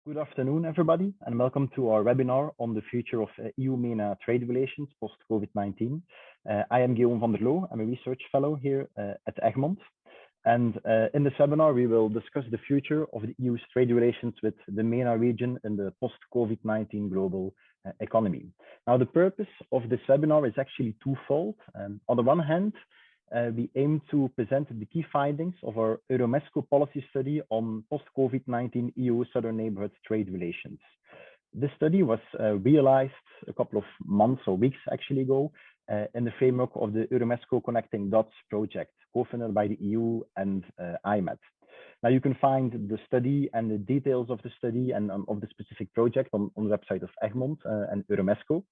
Good afternoon, everybody, and welcome to our webinar on the future of EU-MENA trade relations post-COVID-19. I am Guillaume van der Loo. I'm a research fellow here at Egmont. And in this webinar, we will discuss the future of the EU's trade relations with the MENA region in the post-COVID-19 global economy. Now, the purpose of this webinar is actually twofold. On the one hand, we aim to present the key findings of our EuroMeSCo Policy Study on post-COVID-19 EU Southern Neighbourhood trade relations. This study was realized a couple of months or weeks actually ago in the framework of the EuroMeSCo Connecting Dots project, co-funded by the EU and IMED. Now you can find the study and the details of the study and of the specific project on the website of Egmont and EuroMeSCo.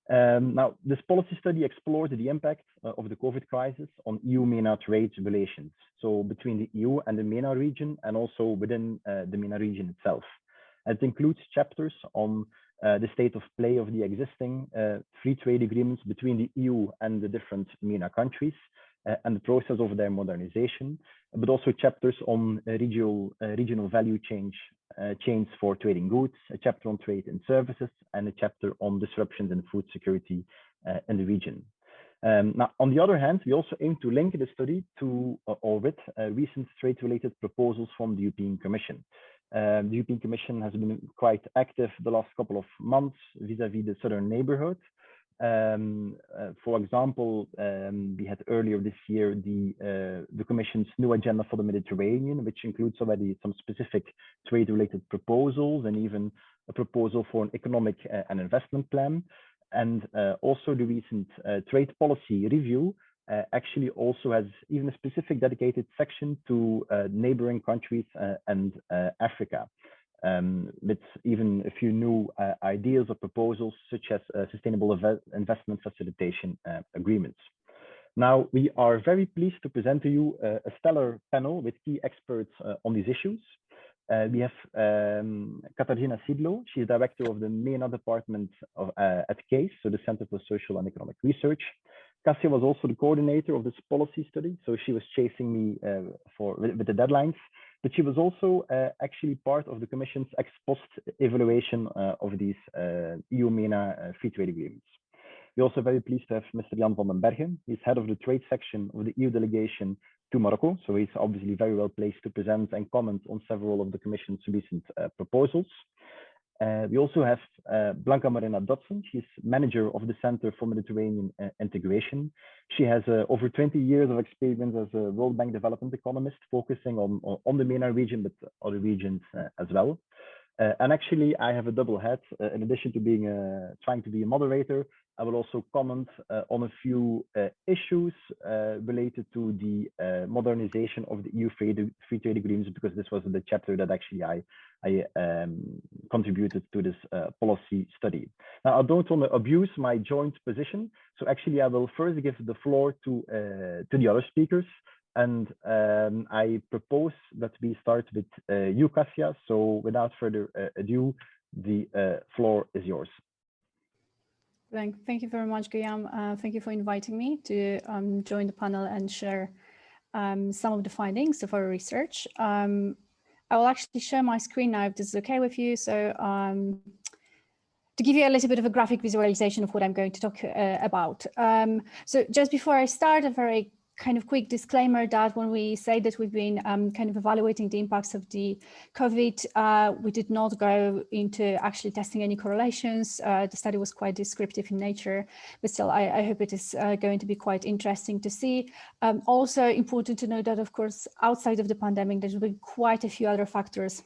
Now, this policy study explored the impact of the COVID crisis on EU-MENA trade relations, so between the EU and the MENA region and also within the MENA region itself. It includes chapters on the state of play of the existing free trade agreements between the EU and the different MENA countries and the process of their modernization, but also chapters on regional value chains for trading goods, a chapter on trade and services, and a chapter on disruptions in food security in the region. Now, on the other hand, we also aim to link the study to or with recent trade-related proposals from the European Commission. The European Commission has been quite active the last couple of months vis-à-vis the Southern Neighbourhood. For example, we had earlier this year the Commission's new agenda for the Mediterranean, which includes already some specific trade-related proposals and even a proposal for an economic and investment plan. And also the recent trade policy review actually also has even a specific dedicated section to neighboring countries and Africa. With even a few new ideas or proposals, such as sustainable investment facilitation agreements. Now, we are very pleased to present to you a stellar panel with key experts on these issues. We have Katarzyna Sidlo. She's director of the MENA department at CASE, so the Center for Social and Economic Research. Cassia was also the coordinator of this policy study, so she was chasing me with the deadlines. But she was also actually part of the Commission's ex post evaluation of these EU-MENA free trade agreements. We're also very pleased to have Mr. Jan van den Bergen. He's head of the trade section of the EU delegation to Morocco, so he's obviously very well placed to present and comment on several of the Commission's recent proposals. We also have Blanca Morena Dotson. She's manager of the Center for Mediterranean Integration. She has over 20 years of experience as a World Bank development economist, focusing on the MENA region, but other regions as well. And actually, I have a double hat. In addition to being trying to be a moderator, I will also comment on a few issues related to the modernization of the EU free trade agreements, because this was the chapter that actually I contributed to this policy study. Now, I don't want to abuse my joint position, so actually I will first give the floor to the other speakers. And I propose that we start with you, Cassia. So without further ado, the floor is yours. Thank you very much, Guillaume. Thank you for inviting me to join the panel and share some of the findings of our research. I will actually share my screen now, if this is okay with you. So to give you a little bit of a graphic visualization of what I'm going to talk about. So just before I start, a very kind of quick disclaimer that when we say that we've been kind of evaluating the impacts of the COVID, we did not go into actually testing any correlations. The study was quite descriptive in nature, but still I hope it is going to be quite interesting to see. Also important to note that, of course, outside of the pandemic, there's been quite a few other factors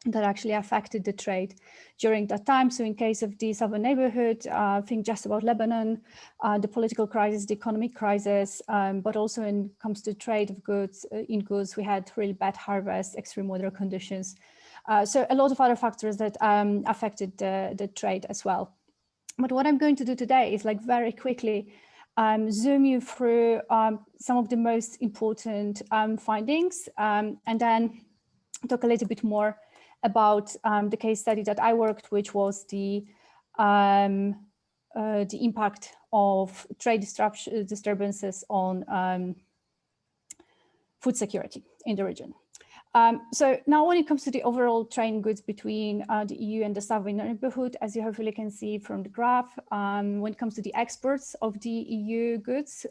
that actually affected the trade during that time. So in case of the Southern Neighbourhood, think just about Lebanon, the political crisis, the economic crisis, but also when it comes to trade of goods, we had really bad harvest, extreme weather conditions. So a lot of other factors that affected the trade as well. But what I'm going to do today is like very quickly zoom you through some of the most important findings and then talk a little bit more about the case study that I worked, which was the impact of trade disturbances on food security in the region. So now when it comes to the overall trade in goods between the EU and the southern neighborhood, as you hopefully can see from the graph, when it comes to the exports of the EU goods,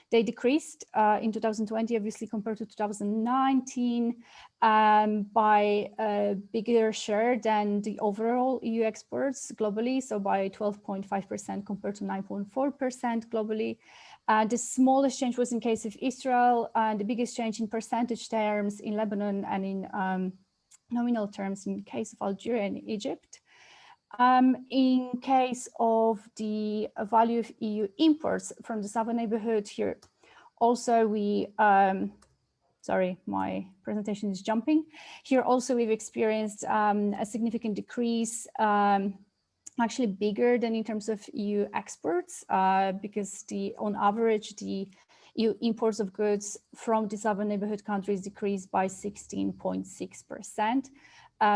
they decreased in 2020, obviously compared to 2019, by a bigger share than the overall EU exports globally, so by 12.5% compared to 9.4% globally. The smallest change was in case of Israel, and the biggest change in percentage terms in Lebanon, and in nominal terms in case of Algeria and Egypt. In case of the value of EU imports from the southern neighborhood here, also we, sorry, my presentation is jumping. Here also we've experienced a significant decrease, actually bigger than in terms of EU exports, because on average, the EU imports of goods from the southern neighborhood countries decreased by 16.6%,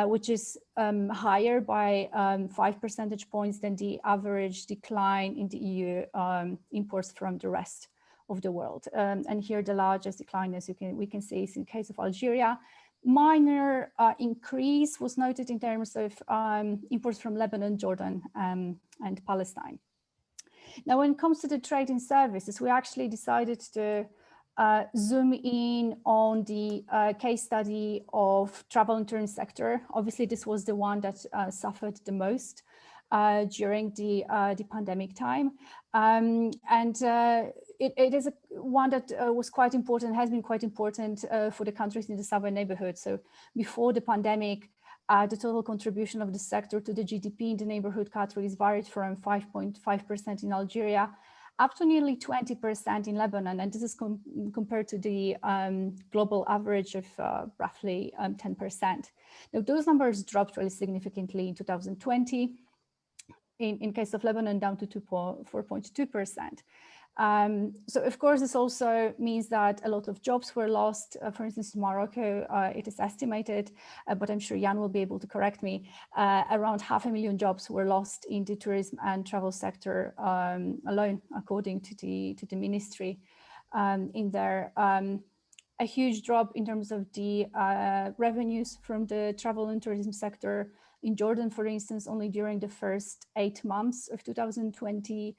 which is higher by 5 percentage points than the average decline in the EU imports from the rest of the world. And here the largest decline, as we can see, is in the case of Algeria. Minor increase was noted in terms of imports from Lebanon, Jordan, and Palestine. Now, when it comes to the trade in services, we actually decided to zoom in on the case study of travel and tourism sector. Obviously, this was the one that suffered the most during the pandemic time. It is one that was quite important, has been quite important for the countries in the southern neighborhood. So before the pandemic, the total contribution of the sector to the GDP in the neighborhood categories varied from 5.5% in Algeria up to nearly 20% in Lebanon. And this is compared to the global average of roughly 10%. Now, those numbers dropped really significantly in 2020. In case of Lebanon, down to 4.2%. So of course, this also means that a lot of jobs were lost. For instance, in Morocco, it is estimated, but I'm sure Jan will be able to correct me, around 500,000 jobs were lost in the tourism and travel sector alone, according to the ministry in there. A huge drop in terms of the revenues from the travel and tourism sector. In Jordan, for instance, only during the first 8 months of 2020,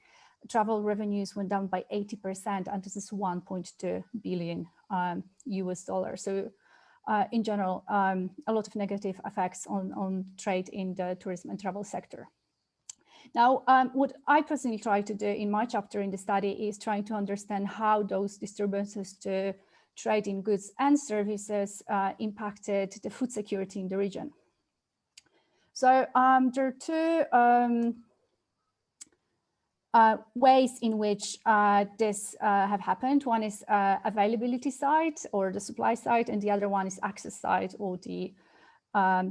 travel revenues went down by 80%, and this is 1.2 billion US dollars. So in general, a lot of negative effects on trade in the tourism and travel sector. Now, what I personally try to do in my chapter in the study is trying to understand how those disturbances to trade in goods and services impacted the food security in the region. So there are two ways in which this have happened. One is availability side or the supply side, and the other one is access side or the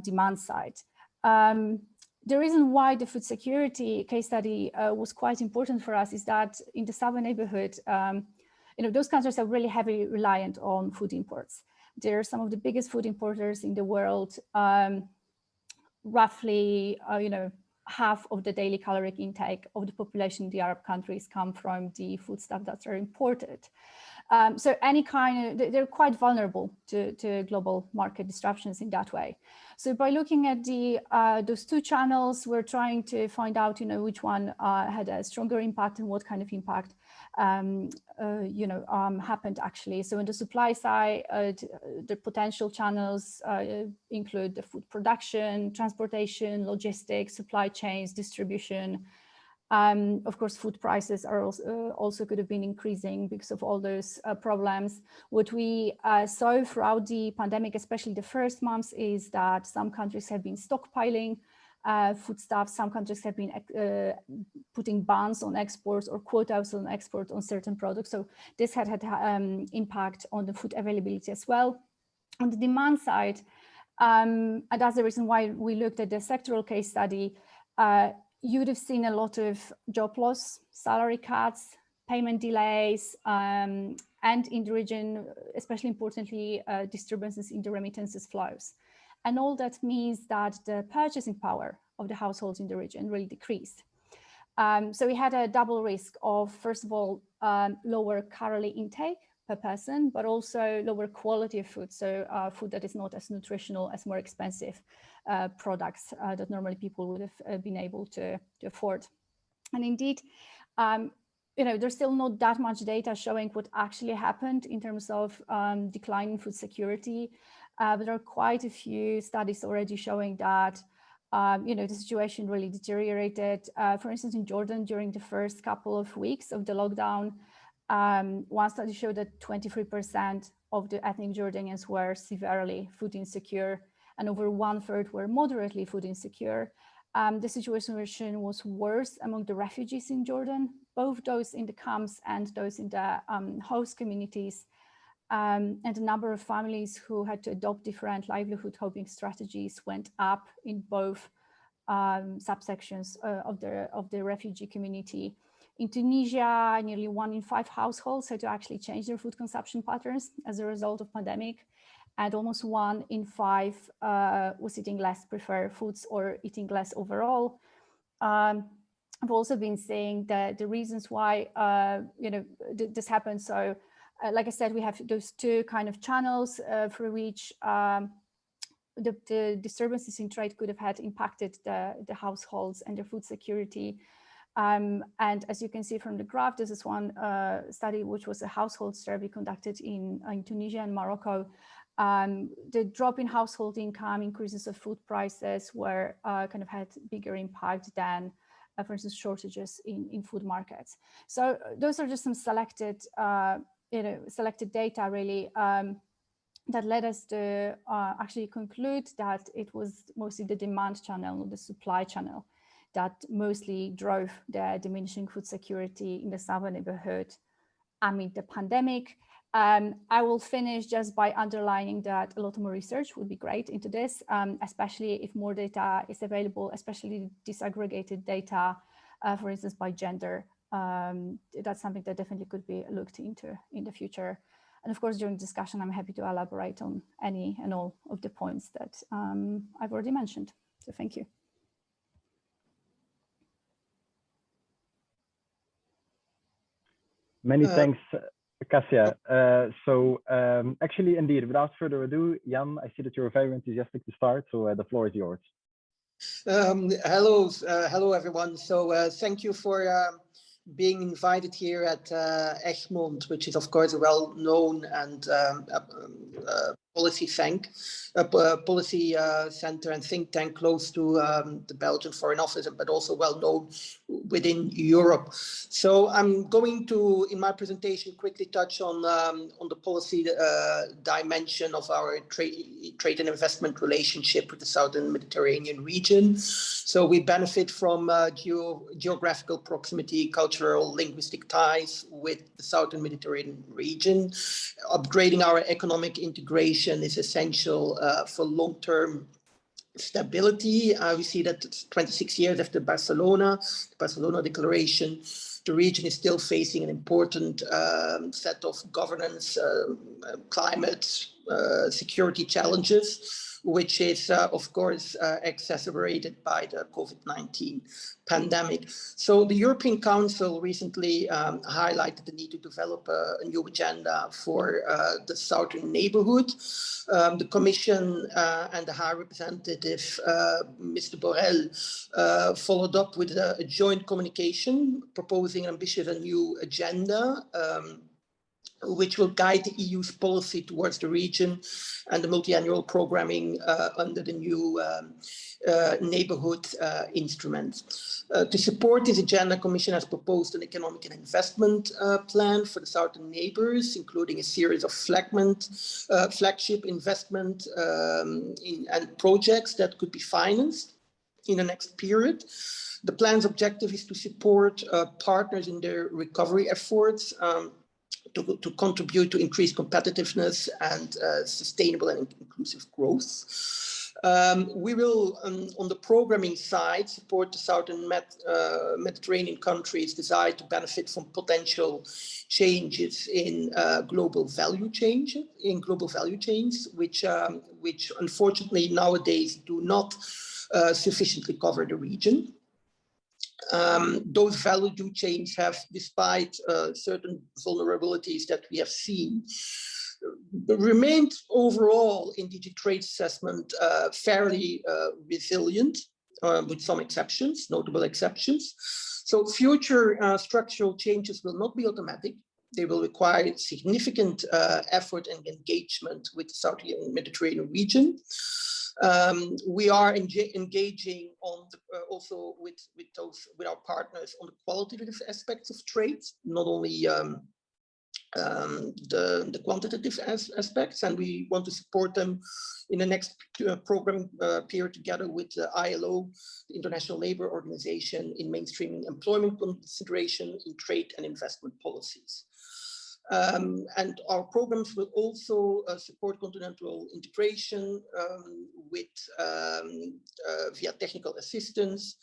demand side. The reason why the food security case study was quite important for us is that in the southern neighborhood, those countries are really heavily reliant on food imports. They're some of the biggest food importers in the world. Roughly, half of the daily caloric intake of the population in the Arab countries come from the foodstuff that are imported. So they're quite vulnerable to global market disruptions in that way. So by looking at those two channels, we're trying to find out, which one had a stronger impact and what kind of impact happened actually. So on the supply side, the potential channels include the food production, transportation, logistics, supply chains, distribution. Of course, food prices are also could have been increasing because of all those problems. What we saw throughout the pandemic, especially the first months, is that some countries have been stockpiling foodstuffs. Some countries have been putting bans on exports or quotas on export on certain products. So this had impact on the food availability as well. On the demand side, and that's the reason why we looked at the sectoral case study, you'd have seen a lot of job loss, salary cuts, payment delays, and in the region, especially importantly, disturbances in the remittances flows. And all that means that the purchasing power of the households in the region really decreased. So we had a double risk of, first of all, lower calorie intake per person, but also lower quality of food. So food that is not as nutritional as more expensive products that normally people would have been able to afford. And indeed, there's still not that much data showing what actually happened in terms of decline in food security. But there are quite a few studies already showing that the situation really deteriorated. For instance, in Jordan, during the first couple of weeks of the lockdown, one study showed that 23% of the ethnic Jordanians were severely food insecure, and over 1/3 were moderately food insecure. The situation was worse among the refugees in Jordan, both those in the camps and those in the host communities. And the number of families who had to adopt different livelihood coping strategies went up in both subsections of the refugee community. In Tunisia, nearly 1 in 5 households had to actually change their food consumption patterns as a result of pandemic, and almost 1 in 5 was eating less preferred foods or eating less overall. I've also been seeing the reasons why this happened. So, like I said, we have those two kind of channels through which the disturbances in trade could have had impacted the households and their food security. And as you can see from the graph, this is one study which was a household survey conducted in Tunisia and Morocco. The drop in household income, increases of food prices were kind of had bigger impact than, for instance, shortages in food markets. So those are just some selected data really that led us to actually conclude that it was mostly the demand channel, not the supply channel, that mostly drove the diminishing food security in the southern neighborhood amid the pandemic. I will finish just by underlining that a lot more research would be great into this, especially if more data is available, especially disaggregated data, for instance, by gender. That's something that definitely could be looked into in the future. And of course, during discussion, I'm happy to elaborate on any and all of the points that I've already mentioned. So thank you. Many thanks, Cassia. Actually, indeed, without further ado, Jan, I see that you're very enthusiastic to start, so the floor is yours. Hello, everyone. So thank you for being invited here at Egmont, which is, of course, a well-known and policy center and think tank close to the Belgian Foreign Office, but also well-known within Europe. So I'm going to, in my presentation, quickly touch on the policy dimension of our trade and investment relationship with the Southern Mediterranean region. So we benefit from geographical proximity, cultural, linguistic ties with the Southern Mediterranean region. Upgrading our economic integration is essential for long-term stability. We see that 26 years after the Barcelona Declaration, the region is still facing an important set of governance, climate, security challenges, which is, of course, exacerbated by the COVID-19 pandemic. So the European Council recently highlighted the need to develop a new agenda for the Southern Neighbourhood. The Commission and the High Representative, Mr. Borrell, followed up with a joint communication proposing an ambitious and new agenda, which will guide the EU's policy towards the region and the multi-annual programming under the new neighbourhood instrument. To support this agenda, the Commission has proposed an economic and investment plan for the southern neighbours, including a series of flagship investment and projects that could be financed in the next period. The plan's objective is to support partners in their recovery efforts, to contribute to increased competitiveness and sustainable and inclusive growth. We will, on the programming side, support the Southern Mediterranean countries' desire to benefit from potential changes in global value chains, which unfortunately nowadays do not sufficiently cover the region. Those value chains have, despite certain vulnerabilities that we have seen, remained overall in DG Trade assessment fairly resilient, with some exceptions, notable exceptions. So future structural changes will not be automatic. They will require significant effort and engagement with the Southern Mediterranean region. We are engaging on the, also with our partners on the qualitative aspects of trade, not only the quantitative aspects, and we want to support them in the next program period together with the ILO, the International Labour Organization, in mainstreaming employment consideration in trade and investment policies. And our programs will also support continental integration via technical assistance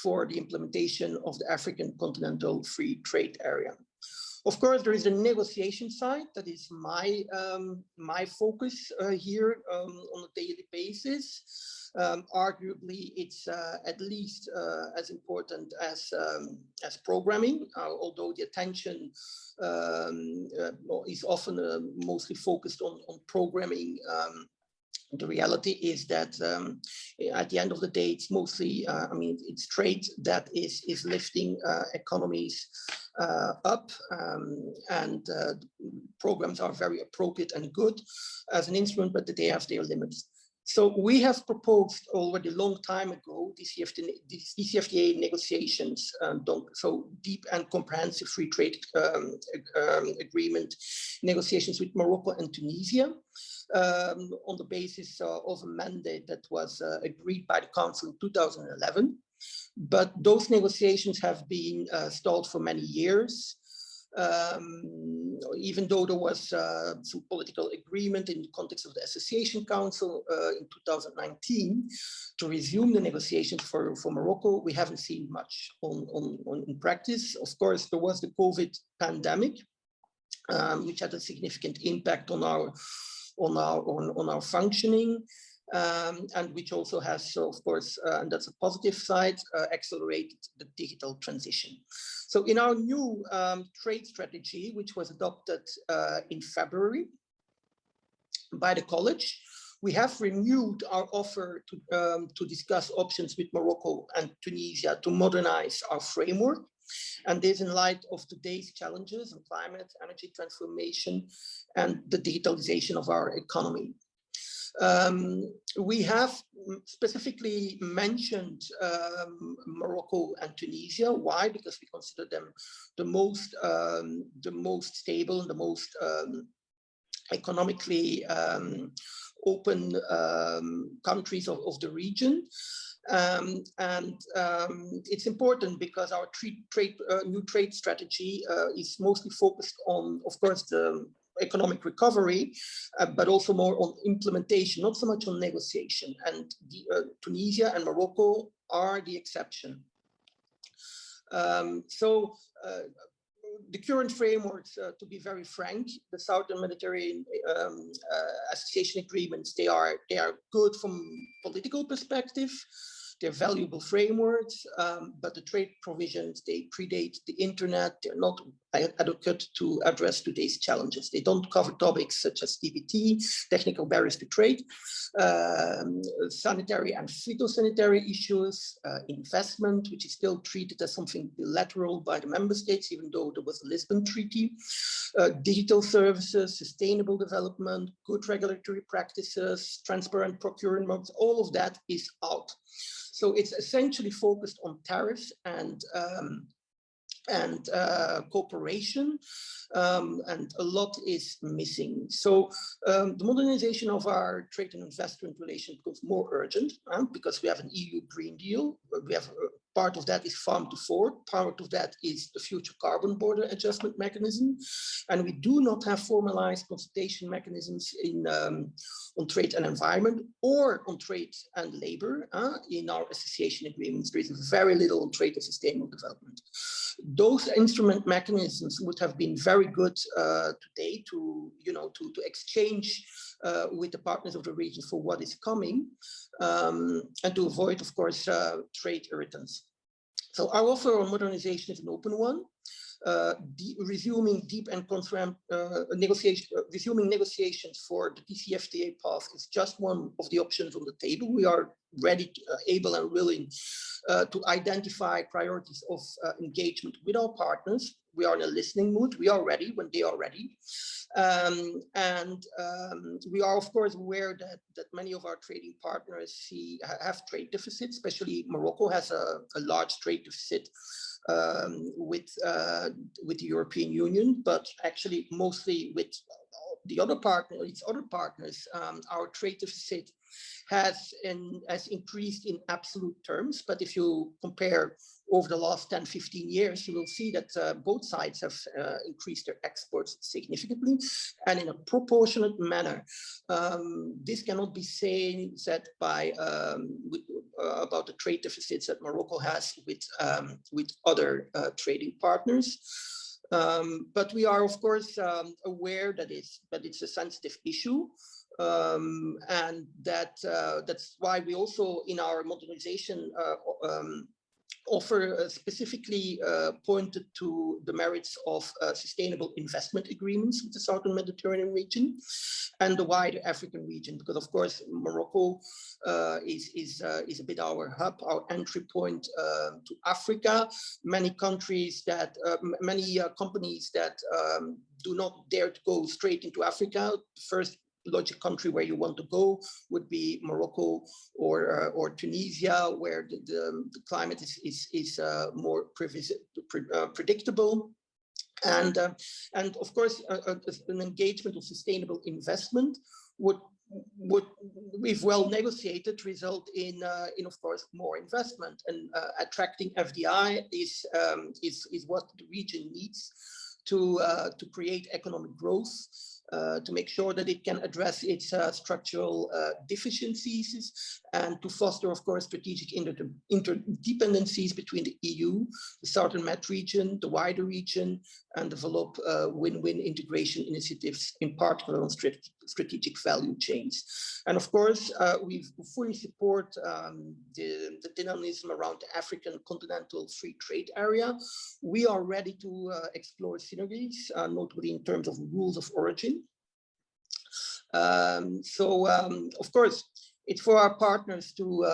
for the implementation of the African Continental Free Trade Area. Of course, there is a negotiation side that is my focus here on a daily basis. Arguably, it's at least as important as programming, although the attention is often mostly focused on programming. The reality is that at the end of the day, it's mostly, I mean, it's trade that is lifting economies up, and programs are very appropriate and good as an instrument, but they have their limits. So we have proposed already a long time ago DCFTA negotiations, so deep and comprehensive free trade agreement negotiations with Morocco and Tunisia, on the basis of a mandate that was agreed by the Council in 2011. But those negotiations have been stalled for many years. Even though there was some political agreement in the context of the Association Council in 2019 to resume the negotiations for Morocco, we haven't seen much in practice. Of course, there was the COVID pandemic, which had a significant impact on our functioning. And which also has, so of course, and that's a positive side, accelerated the digital transition. So in our new trade strategy, which was adopted in February by the College, we have renewed our offer to discuss options with Morocco and Tunisia to modernize our framework. And this in light of today's challenges in climate, energy transformation, and the digitalization of our economy. We have specifically mentioned Morocco and Tunisia. Why? Because we consider them the most stable and the most economically open countries of the region. It's important because our new trade strategy is mostly focused on, of course, the economic recovery, but also more on implementation, not so much on negotiation. And Tunisia and Morocco are the exception. The current frameworks, to be very frank, the Southern Mediterranean association agreements, they are good from political perspective. They're valuable frameworks, but the trade provisions, they predate the internet. They're not adequate to address today's challenges. They don't cover topics such as TBT, technical barriers to trade, sanitary and phytosanitary issues, investment, which is still treated as something bilateral by the member states, even though there was a Lisbon Treaty, digital services, sustainable development, good regulatory practices, transparent procurement, all of that is out. So it's essentially focused on tariffs and cooperation, and a lot is missing. So the modernization of our trade and investment relations becomes more urgent because we have an EU Green Deal. We have part of that is farm to fork, part of that is the future carbon border adjustment mechanism, and we do not have formalized consultation mechanisms on trade and environment or on trade and labor in our association agreements. There is very little on trade and sustainable development. Those instrument mechanisms would have been very good today to exchange with the partners of the region for what is coming, and to avoid, of course, trade irritants. So our offer on modernization is an open one. Resuming negotiations for the DCFTA path is just one of the options on the table. We are ready, able and willing to identify priorities of engagement with our partners. We are in a listening mood. We are ready when they are ready. We are, of course, aware that many of our trading partners have trade deficits, especially Morocco has a large trade deficit with the European Union, but actually mostly with its other partners. Our trade deficit has increased in absolute terms, but if you compare over the last 10-15 years, you will see that both sides have increased their exports significantly and in a proportionate manner. This cannot be said by about the trade deficits that Morocco has with other trading partners. But we are, of course, aware that it's a sensitive issue. And that's why we also, in our modernization offer, specifically pointed to the merits of sustainable investment agreements with the Southern Mediterranean region and the wider African region, because of course Morocco is a bit our hub, our entry point to Africa. Many countries that, many companies that do not dare to go straight into Africa. The first logic country where you want to go would be Morocco or Tunisia, where the climate is more predictable. And of course, an engagement of sustainable investment would, if well negotiated, result in of course more investment, and attracting FDI is what the region needs to create economic growth. To make sure that it can address its structural deficiencies, and to foster, of course, strategic interdependencies between the EU, the Southern Med region, the wider region, and develop win-win integration initiatives, in particular on strategic value chains. And of course, we fully support the dynamism around the African continental free trade area. We are ready to explore synergies, notably in terms of rules of origin. Of course, it's for our partners to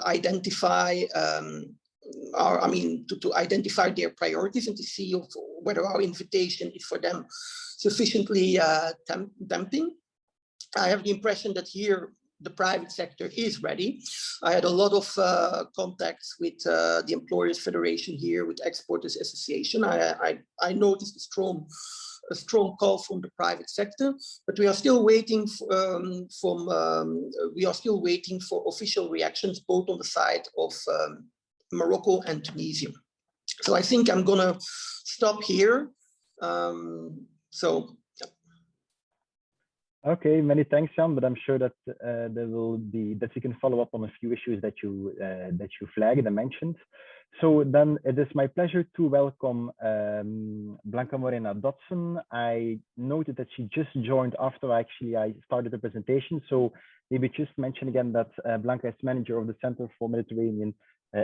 identify to identify their priorities and to see whether our invitation is for them sufficiently tempting. I have the impression that here the private sector is ready. I had a lot of contacts with the Employers Federation here, with Exporters Association. I noticed a strong call from the private sector, but we are still waiting for official reactions, both on the side of Morocco and Tunisia. So I think I'm gonna stop here. Okay, many thanks, Jan. But I'm sure that we can follow up on a few issues that you flagged and mentioned. So then it is my pleasure to welcome Blanca Morena Dotson. I noted that she just joined after I started the presentation. So maybe just mention again that Blanca is manager of the Center for Mediterranean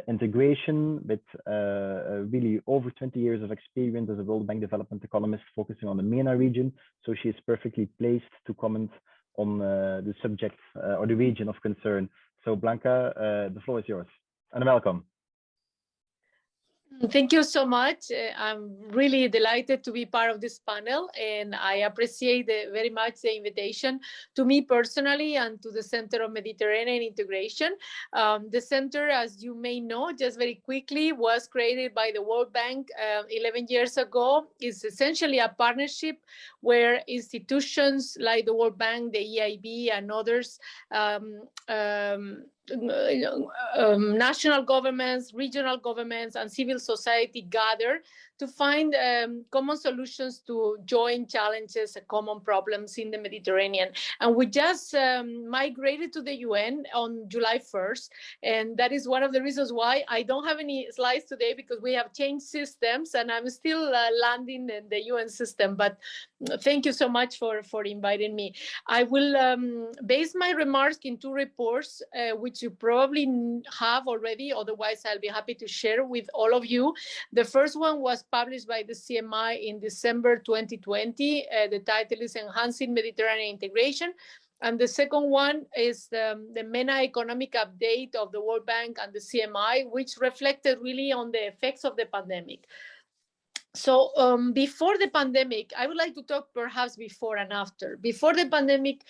Integration, with really over 20 years of experience as a World Bank development economist focusing on the MENA region. So she is perfectly placed to comment on the subject or the region of concern. So Blanca, the floor is yours, and welcome. Thank you so much. I'm really delighted to be part of this panel, and I appreciate very much the invitation to me personally and to the Center of Mediterranean Integration. The center, as you may know, just very quickly, was created by the World Bank 11 years ago. It's essentially a partnership where institutions like the World Bank, the EIB, and others, national governments, regional governments, and civil society gather to find common solutions to joint challenges and common problems in the Mediterranean. And we just migrated to the UN on July 1st. And that is one of the reasons why I don't have any slides today, because we have changed systems and I'm still landing in the UN system. But thank you so much for inviting me. I will base my remarks in two reports, which you probably have already. Otherwise, I'll be happy to share with all of you. The first one was published by the CMI in December 2020. The title is Enhancing Mediterranean Integration. And the second one is the MENA Economic Update of the World Bank and the CMI, which reflected really on the effects of the pandemic. So before the pandemic, I would like to talk perhaps before and after. Before the pandemic,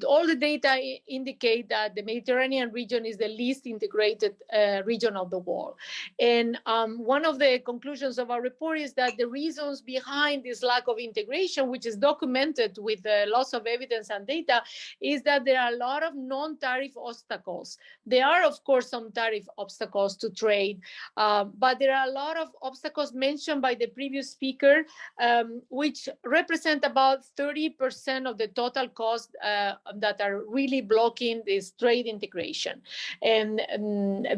all the data indicate that the Mediterranean region is the least integrated region of the world. And one of the conclusions of our report is that the reasons behind this lack of integration, which is documented with lots of evidence and data, is that there are a lot of non-tariff obstacles. There are, of course, some tariff obstacles to trade, but there are a lot of obstacles mentioned by the previous speaker, which represent about 30% of the total cost that are really blocking this trade integration. And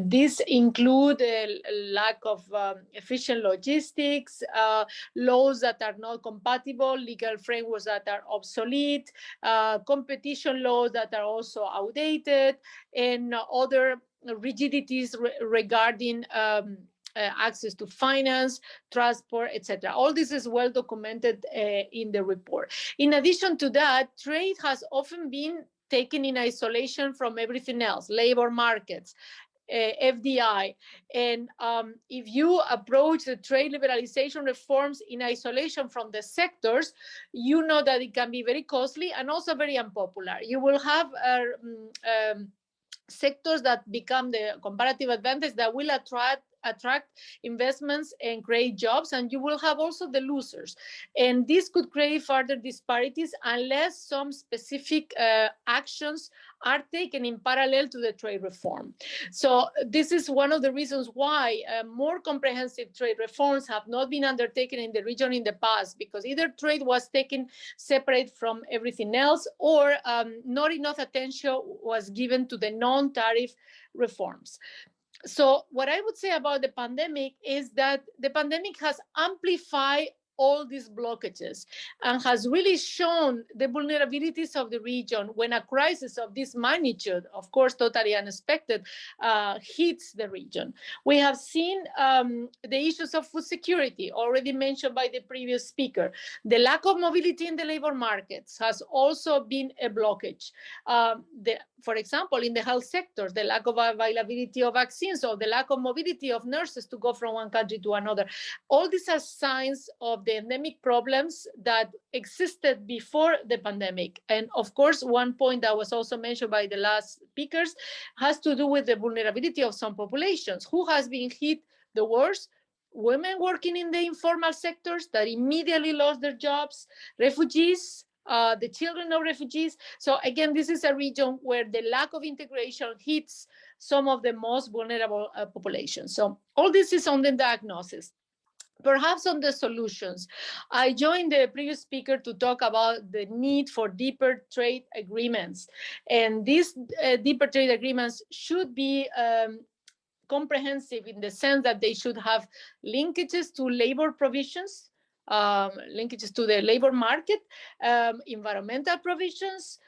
this include a lack of efficient logistics, laws that are not compatible, legal frameworks that are obsolete, competition laws that are also outdated, and other rigidities regarding access to finance, transport, etc. All this is well documented in the report. In addition to that, trade has often been taken in isolation from everything else, labor markets, FDI. And if you approach the trade liberalization reforms in isolation from the sectors, you know that it can be very costly and also very unpopular. You will have sectors that become the comparative advantage that will attract investments and create jobs, and you will have also the losers. And this could create further disparities unless some specific actions are taken in parallel to the trade reform. So this is one of the reasons why more comprehensive trade reforms have not been undertaken in the region in the past, because either trade was taken separate from everything else, or not enough attention was given to the non-tariff reforms. So what I would say about the pandemic is that the pandemic has amplified all these blockages and has really shown the vulnerabilities of the region when a crisis of this magnitude, of course, totally unexpected, hits the region. We have seen the issues of food security, already mentioned by the previous speaker. The lack of mobility in the labor markets has also been a blockage. For example, in the health sector, the lack of availability of vaccines or the lack of mobility of nurses to go from one country to another. All these are signs of the endemic problems that existed before the pandemic. And of course, one point that was also mentioned by the last speakers has to do with the vulnerability of some populations. Who has been hit the worst? Women working in the informal sectors that immediately lost their jobs, refugees, the children of refugees. So again, this is a region where the lack of integration hits some of the most vulnerable populations. So all this is on the diagnosis. Perhaps on the solutions. I joined the previous speaker to talk about the need for deeper trade agreements. And these deeper trade agreements should be comprehensive in the sense that they should have linkages to labor provisions, linkages to the labor market, environmental provisions,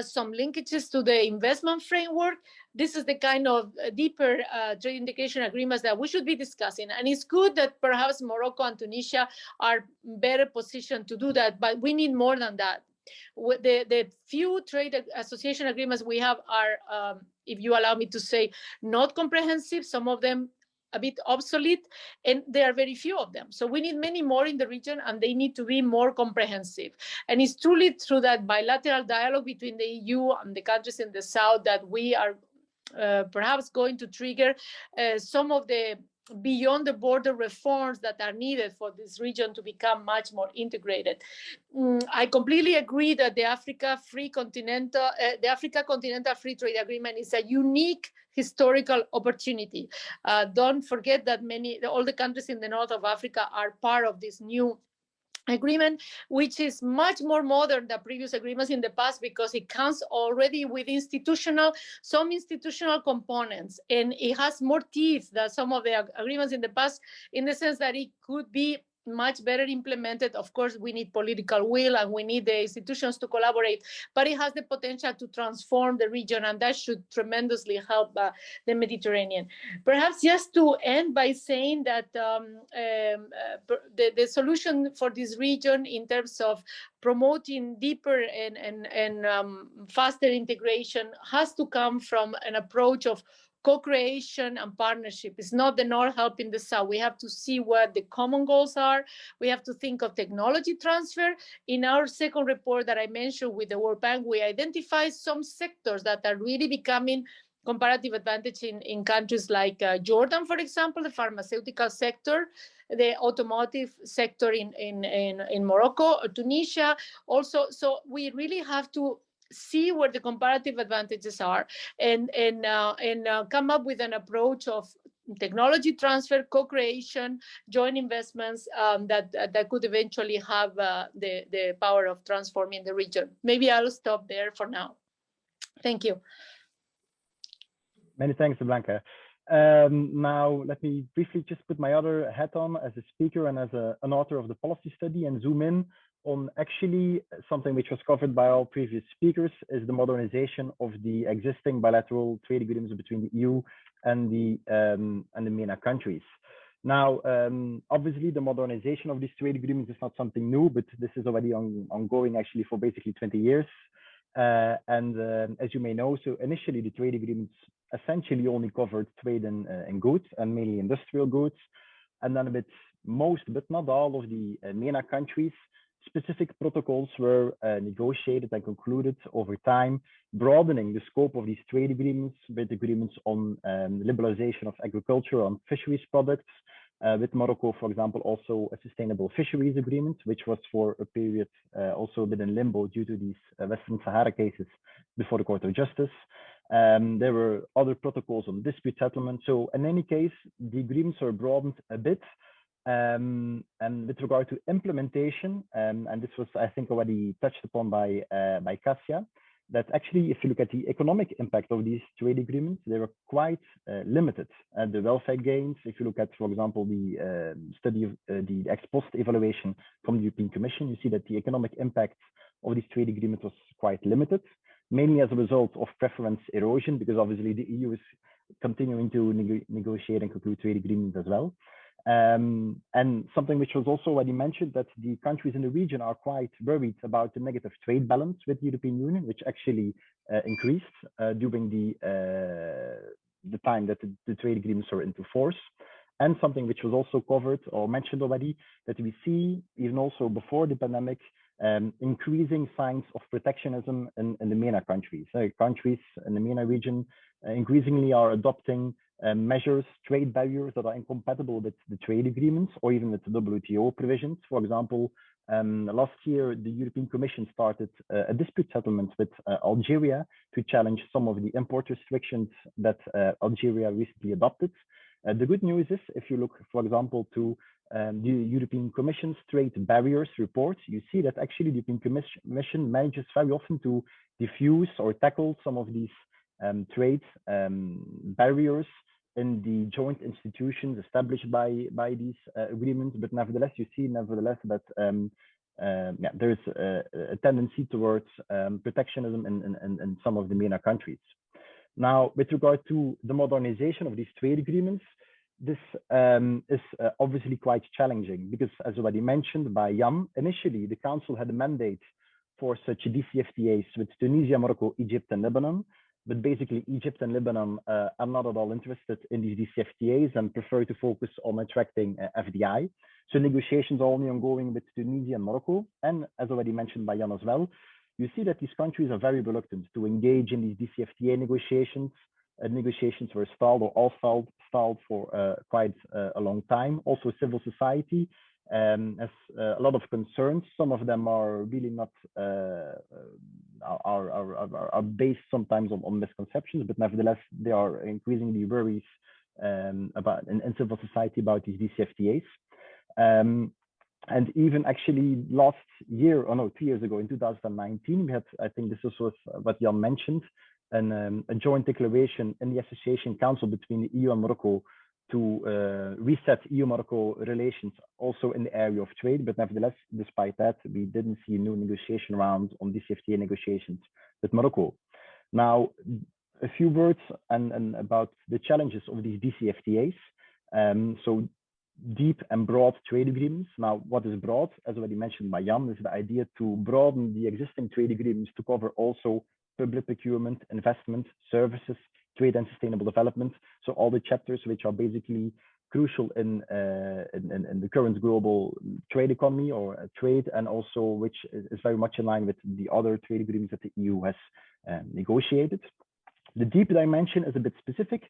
some linkages to the investment framework. This is the kind of deeper trade integration agreements that we should be discussing. And it's good that perhaps Morocco and Tunisia are better positioned to do that, but we need more than that. The few trade association agreements we have are, if you allow me to say, not comprehensive. Some of them a bit obsolete, and there are very few of them. So we need many more in the region, and they need to be more comprehensive. And it's truly through that bilateral dialogue between the EU and the countries in the South that we are perhaps going to trigger some of the beyond the border reforms that are needed for this region to become much more integrated. I completely agree that the Africa Continental Free Trade Agreement is a unique historical opportunity. Don't forget that all the countries in the north of Africa are part of this new agreement, which is much more modern than previous agreements in the past, because it comes already with some institutional components, and it has more teeth than some of the agreements in the past, in the sense that it could be much better implemented. Of course, we need political will and we need the institutions to collaborate, but it has the potential to transform the region, and that should tremendously help the Mediterranean. Perhaps just to end by saying that the solution for this region in terms of promoting deeper and faster integration has to come from an approach of co-creation and partnership. It's not the North helping the South. We have to see what the common goals are. We have to think of technology transfer. In our second report that I mentioned with the World Bank, we identify some sectors that are really becoming comparative advantage in countries like Jordan, for example, the pharmaceutical sector, the automotive sector in Morocco, or Tunisia also. So we really have to see where the comparative advantages are and come up with an approach of technology transfer, co-creation, joint investments that could eventually have the power of transforming the region. Maybe I'll stop there for now. Thank you. Many thanks, Blanca. Now, let me briefly just put my other hat on as a speaker and as an author of the policy study, and zoom in on actually something which was covered by all previous speakers, is the modernization of the existing bilateral trade agreements between the EU and the MENA countries. Now, obviously, the modernization of these trade agreements is not something new, but this is already ongoing actually for basically 20 years. As you may know, so initially the trade agreements essentially only covered trade in goods and mainly industrial goods. And then with most, but not all of the MENA countries, specific protocols were negotiated and concluded over time, broadening the scope of these trade agreements with agreements on liberalization of agriculture and fisheries products. With Morocco, for example, also a sustainable fisheries agreement, which was for a period also a bit in limbo due to these Western Sahara cases before the Court of Justice. There were other protocols on dispute settlement. So in any case, the agreements were broadened a bit. And with regard to implementation, and this was, I think, already touched upon by Kasia, that actually, if you look at the economic impact of these trade agreements, they were quite limited. The welfare gains, if you look at, for example, the study of the ex post evaluation from the European Commission, you see that the economic impact of these trade agreements was quite limited, mainly as a result of preference erosion, because obviously the EU is continuing to negotiate and conclude trade agreements as well. And something which was also already mentioned, that the countries in the region are quite worried about the negative trade balance with the European Union, which actually increased during the time that the trade agreements were into force. And something which was also covered or mentioned already, that we see even also before the pandemic, increasing signs of protectionism in the MENA countries. Countries in the MENA region increasingly are adopting measures, trade barriers that are incompatible with the trade agreements or even with the WTO provisions. For example, last year, the European Commission started a dispute settlement with Algeria to challenge some of the import restrictions that Algeria recently adopted. The good news is, if you look, for example, to the European Commission's trade barriers report, you see that actually the European Commission manages very often to diffuse or tackle some of these trade barriers in the joint institutions established by these agreements. But nevertheless, you see that there is a tendency towards protectionism in some of the MENA countries. Now, with regard to the modernization of these trade agreements, this is obviously quite challenging because, as already mentioned by Jan, initially the Council had a mandate for such DCFTAs with Tunisia, Morocco, Egypt, and Lebanon. But basically, Egypt and Lebanon are not at all interested in these DCFTAs and prefer to focus on attracting FDI. So negotiations are only ongoing with Tunisia and Morocco. And as already mentioned by Jan as well, you see that these countries are very reluctant to engage in these DCFTA negotiations negotiations were stalled or all stalled for quite a long time. Also, civil society has a lot of concerns. Some of them are really not are based sometimes on misconceptions, but nevertheless they are increasingly worries about in civil society about these DCFTAs. And even actually last year, or no, 2 years ago, in 2019, we had, I think this was what Jan mentioned, a joint declaration in the Association Council between the EU and Morocco to reset EU-Morocco relations also in the area of trade. But nevertheless, despite that, we didn't see a new negotiation round on DCFTA negotiations with Morocco. Now, a few words and about the challenges of these DCFTAs. So deep and broad trade agreements. Now, what is broad, as already mentioned by Jan, is the idea to broaden the existing trade agreements to cover also public procurement, investment, services, trade and sustainable development. So all the chapters which are basically crucial in the current global trade economy or trade, and also which is very much in line with the other trade agreements that the EU has negotiated. The deep dimension is a bit specific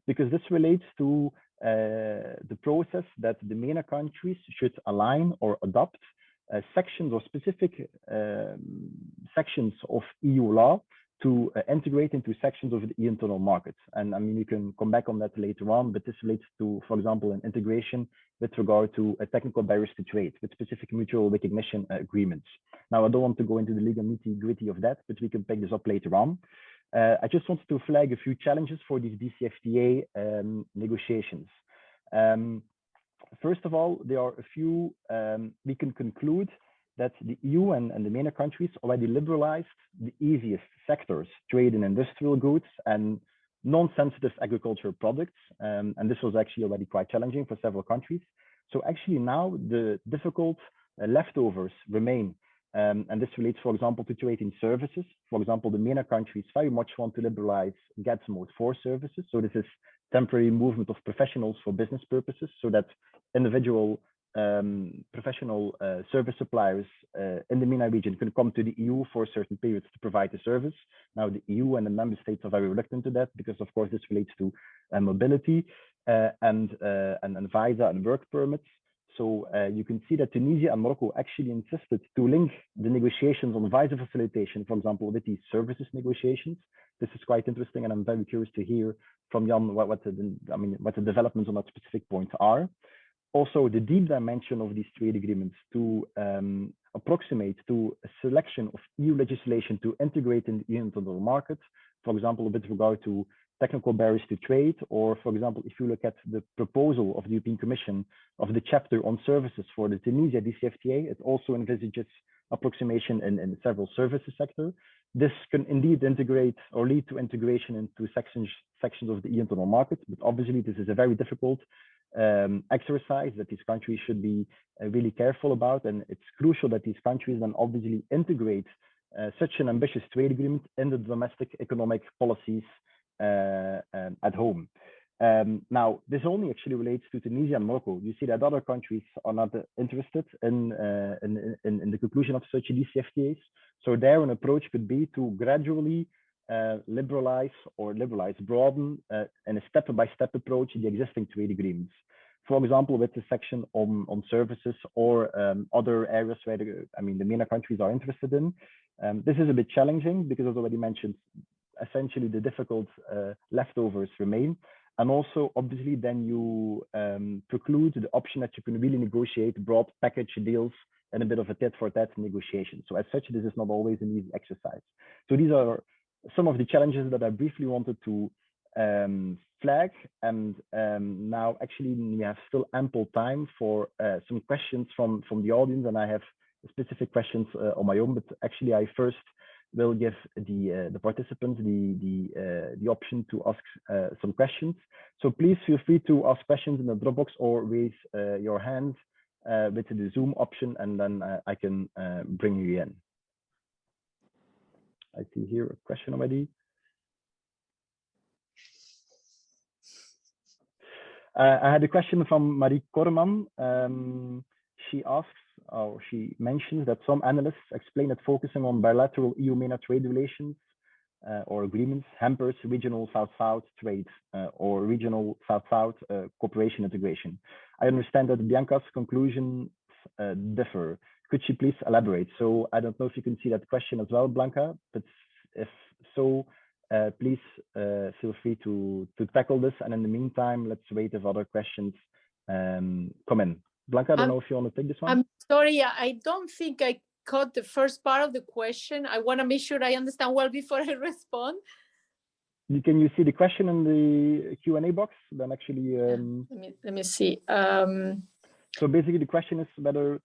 because this relates to the process that the MENA countries should align or adopt sections or specific sections of EU law to integrate into sections of the internal market. And I mean, you can come back on that later on, but this relates to, for example, an integration with regard to technical barriers to trade with specific mutual recognition agreements. Now, I don't want to go into the legal nitty-gritty of that, but we can pick this up later on. I just wanted to flag a few challenges for these DCFTA negotiations. First of all, there are a few, we can conclude that the EU and the MENA countries already liberalized the easiest sectors, trade in industrial goods and non-sensitive agricultural products. And this was actually already quite challenging for several countries. So actually now the difficult leftovers remain. And this relates, for example, to trade in services. For example, the MENA countries very much want to liberalize GATS Mode 4 services. So this is temporary movement of professionals for business purposes, so that individual professional service suppliers in the MENA region can come to the EU for certain periods to provide the service. Now, the EU and the member states are very reluctant to that because, of course, this relates to mobility and visa and work permits. So you can see that Tunisia and Morocco actually insisted to link the negotiations on visa facilitation, for example, with these services negotiations. This is quite interesting, and I'm very curious to hear from Jan what the developments on that specific point are. Also, the deep dimension of these trade agreements to approximate to a selection of EU legislation to integrate in the internal market, for example, with regard to technical barriers to trade, or for example, if you look at the proposal of the European Commission of the chapter on services for the Tunisia DCFTA, it also envisages approximation in several services sector. This can indeed integrate or lead to integration into sections of the internal market, but obviously this is a very difficult exercise that these countries should be really careful about, and it's crucial that these countries then obviously integrate such an ambitious trade agreement in the domestic economic policies at home. Now, this only actually relates to Tunisia and Morocco. You see that other countries are not interested in the conclusion of such DCFTAs. So there, an approach could be to gradually broaden in a step-by-step approach the existing trade agreements. For example, with the section on services or other areas where the MENA countries are interested in. This is a bit challenging because, as already mentioned, essentially the difficult leftovers remain. And also, obviously, then you preclude the option that you can really negotiate broad package deals and a bit of a tit-for-tat negotiation. So as such, this is not always an easy exercise. So these are some of the challenges that I briefly wanted to flag. And now actually we have still ample time for some questions from the audience, and I have specific questions on my own, but actually I first will give the participants the option to ask some questions. So please feel free to ask questions in the Dropbox or raise your hand with the Zoom option, and then I can bring you in. I see here a question already. I had a question from Marie Korman. She asks, or she mentions that some analysts explain that focusing on bilateral EU-MENA trade relations or agreements hampers regional South-South trade or regional South-South cooperation integration. I understand that Blanca's conclusions differ. Could you please elaborate? So I don't know if you can see that question as well, Blanca, but if so, please feel free to tackle this. And in the meantime, let's wait if other questions come in. Blanca, I don't know if you want to take this one. I'm sorry, I don't think I caught the first part of the question. I want to make sure I understand well before I respond. Can you see the question in the Q&A box? Then actually, let me see. So basically, the question is whether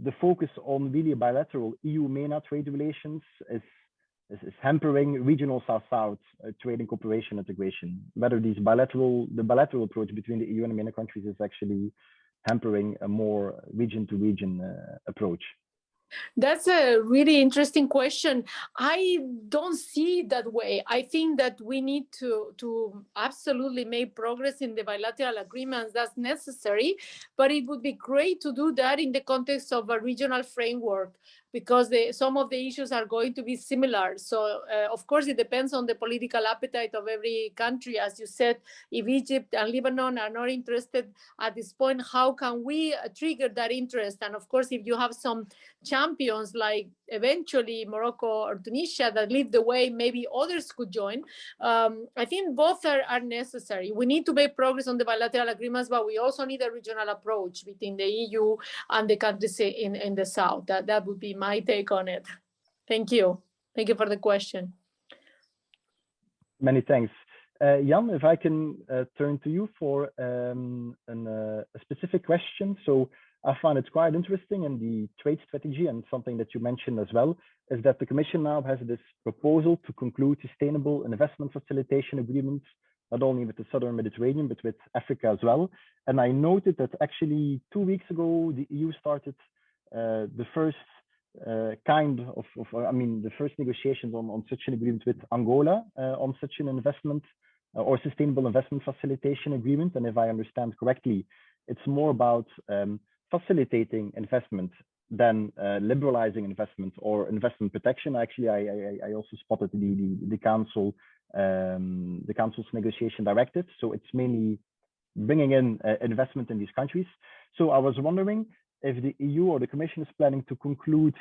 the focus on really bilateral EU-MENA trade relations is hampering regional South-South trading cooperation integration. Whether the bilateral approach between the EU and MENA countries is actually hampering a more region-to-region approach. That's a really interesting question. I don't see it that way. I think that we need to absolutely make progress in the bilateral agreements. That's necessary, but it would be great to do that in the context of a regional framework, because some of the issues are going to be similar. So, of course, it depends on the political appetite of every country. As you said, if Egypt and Lebanon are not interested at this point, how can we trigger that interest? And of course, if you have some champions like eventually Morocco or Tunisia that lead the way, maybe others could join. I think both are necessary. We need to make progress on the bilateral agreements, but we also need a regional approach between the EU and the countries in the South. That would be my take on it. Thank you. Thank you for the question. Many thanks. Jan, if I can turn to you for a specific question. So I find it quite interesting in the trade strategy, and something that you mentioned as well, is that the Commission now has this proposal to conclude sustainable investment facilitation agreements, not only with the Southern Mediterranean, but with Africa as well. And I noted that actually 2 weeks ago, the EU started the first the first negotiations on such an agreement with Angola on such an investment or sustainable investment facilitation agreement. And if I understand correctly, it's more about facilitating investment than liberalizing investment or investment protection. Actually, I also spotted the council's negotiation directive. So it's mainly bringing in investment in these countries. So I was wondering if the EU or the Commission is planning to conclude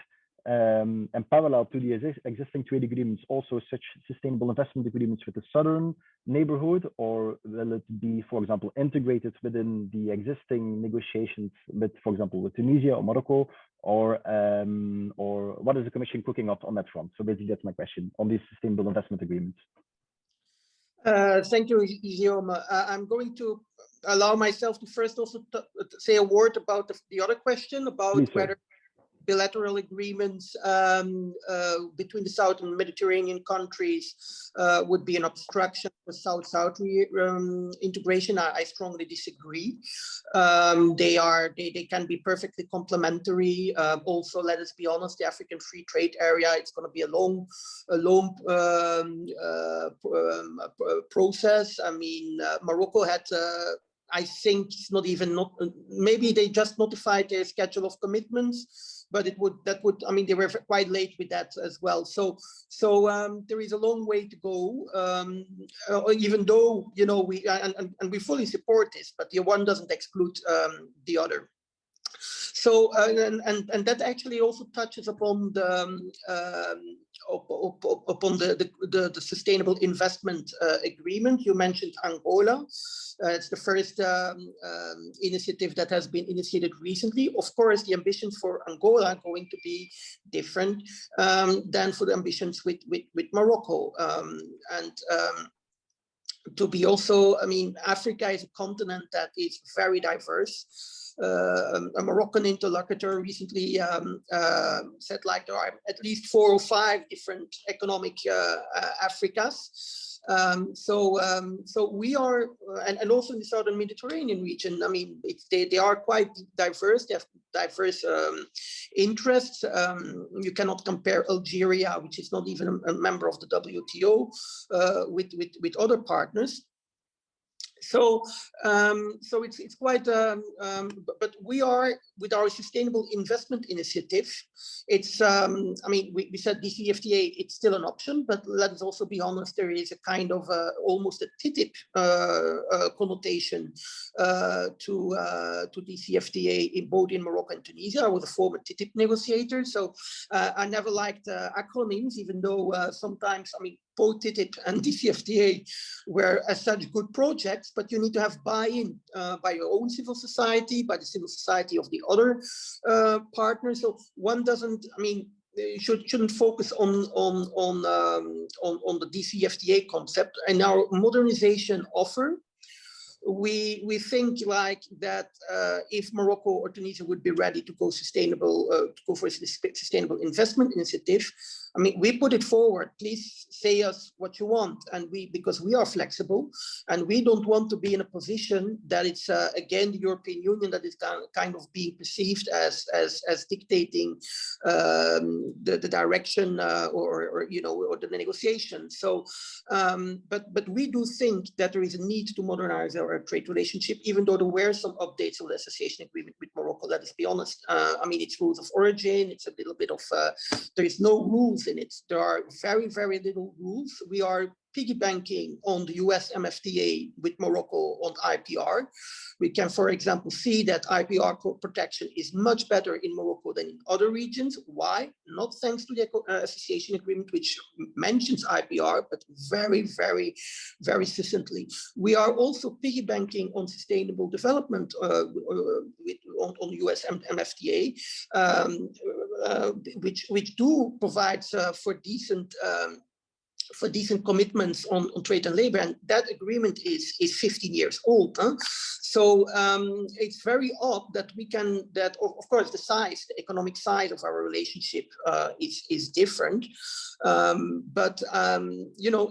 and parallel to the existing trade agreements, also such sustainable investment agreements with the Southern Neighbourhood, or will it be, for example, integrated within the existing negotiations with, for example, with Tunisia or Morocco, or what is the Commission cooking up on that front? So basically, that's my question on these sustainable investment agreements. Thank you, Guillaume. I'm going to allow myself to first also say a word about the other question about Please, whether bilateral agreements between the Southern Mediterranean countries would be an obstruction for South-South integration. I strongly disagree. They can be perfectly complementary. Also, let us be honest, the African Free Trade Area, it's going to be a long process. I mean, Morocco had I think it's maybe they just notified their schedule of commitments, but I mean, they were quite late with that as well. So there is a long way to go, even though, you know, we fully support this, but the one doesn't exclude the other. So, and that actually also touches upon the sustainable investment agreement. You mentioned Angola. It's the first initiative that has been initiated recently. Of course, the ambitions for Angola are going to be different than for the ambitions with Morocco. To be also, I mean, Africa is a continent that is very diverse. A Moroccan interlocutor recently said like there are at least 4 or 5 different economic Africas. So we are, and also in the Southern Mediterranean region, I mean, they are quite diverse. They have diverse interests. You cannot compare Algeria, which is not even a member of the WTO, with other partners. So, it's quite, but we are, with our sustainable investment initiative, it's, I mean, we said DCFTA, it's still an option, but let us also be honest, there is a kind of almost a TTIP connotation to DCFTA in both in Morocco and Tunisia. I was a former TTIP negotiator, so I never liked acronyms, even though sometimes, I mean, both TTIP and DCFTA were as such good projects, but you need to have buy-in by your own civil society, by the civil society of the other partners. So one doesn't, I mean, shouldn't focus on the DCFTA concept. And our modernization offer, we think like that if Morocco or Tunisia would be ready to go sustainable, to go for a sustainable investment initiative, I mean, we put it forward. Please say us what you want, and because we are flexible, and we don't want to be in a position that it's again the European Union that is kind of being perceived as dictating the direction or you know, or the negotiation. So, but we do think that there is a need to modernize our trade relationship, even though there were some updates of the association agreement with Morocco. Let us be honest. I mean, it's rules of origin. It's a little bit of there is no rules in it. There are very, very little rules. We are piggy banking on the US MFTA with Morocco on IPR. We can, for example, see that IPR protection is much better in Morocco than in other regions. Why? Not thanks to the association agreement, which mentions IPR, but very, very, very succinctly. We are also piggy banking on sustainable development on US MFTA, which do provide for decent commitments on trade and labor, and that agreement is 15 years old. Huh? So it's very odd that we can, that of course the size, the economic size of our relationship is different, but you know,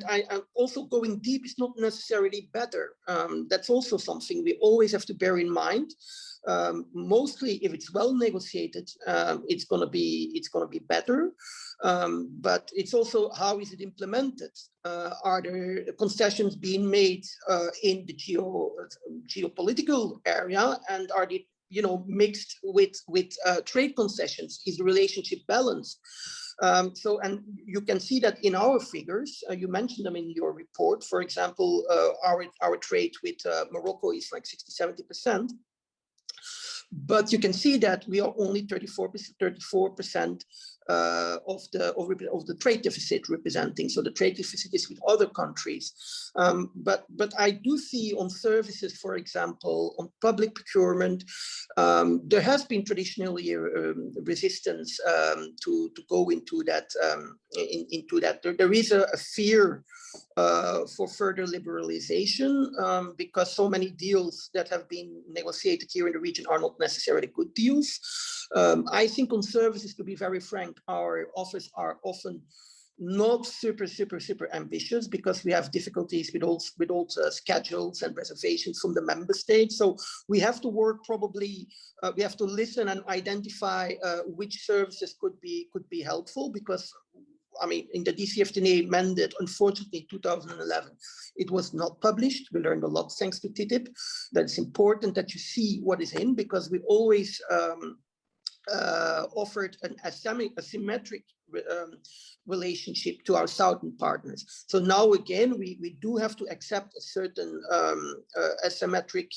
I'm also going deep is not necessarily better. That's also something we always have to bear in mind. Mostly, if it's well negotiated, it's going to be better. But it's also how is it implemented? Are there concessions being made in the geopolitical area, and are they, you know, mixed with trade concessions? Is the relationship balanced? So, and you can see that in our figures. You mentioned them in your report. For example, our trade with Morocco is like 60–70%. But you can see that we are only 34% of the trade deficit representing. So the trade deficit is with other countries. But I do see on services, for example, on public procurement, there has been traditionally resistance to go into that. There is a fear for further liberalization because so many deals that have been negotiated here in the region are not necessarily good deals. I think on services, to be very frank, our offers are often not super ambitious because we have difficulties with all schedules and reservations from the member states. So we have to work probably, we have to listen and identify which services could be helpful, because I mean, in the DCFTA mandate, unfortunately, 2011, it was not published. We learned a lot thanks to TTIP. That's important that you see what is in, because we always offered an asymmetric relationship to our southern partners. So now again, we do have to accept a certain asymmetric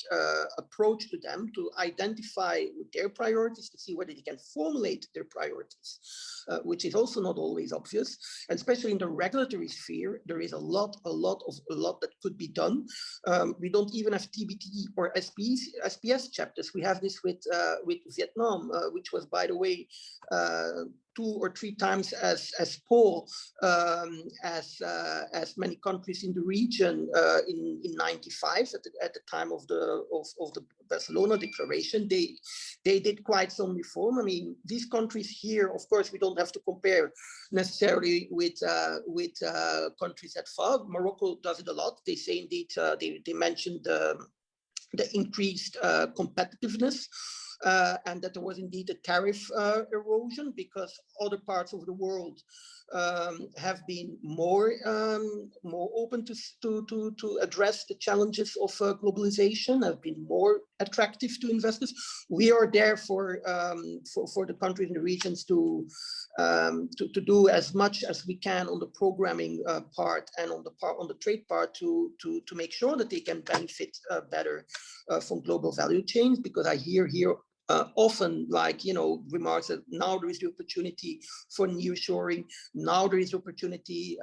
approach to them, to identify their priorities, to see whether they can formulate their priorities, which is also not always obvious. And especially in the regulatory sphere, there is a lot that could be done. We don't even have TBT or SPS chapters. We have this with Vietnam, which was, by the way, 2 or 3 times as poor as many countries in the region in '95 at the time of the Barcelona Declaration. They did quite some reform. I mean, these countries here, of course, we don't have to compare necessarily with countries that far. Morocco does it a lot. They say indeed they mentioned the increased competitiveness. and that there was indeed a tariff erosion because other parts of the world have been more open to address the challenges of globalization, have been more attractive to investors. We are there for the countries and the regions to do as much as we can on the programming part and on the trade part to make sure that they can benefit better from global value chains, because I hear here often, like, remarks that now there is the opportunity for nearshoring, now there is opportunity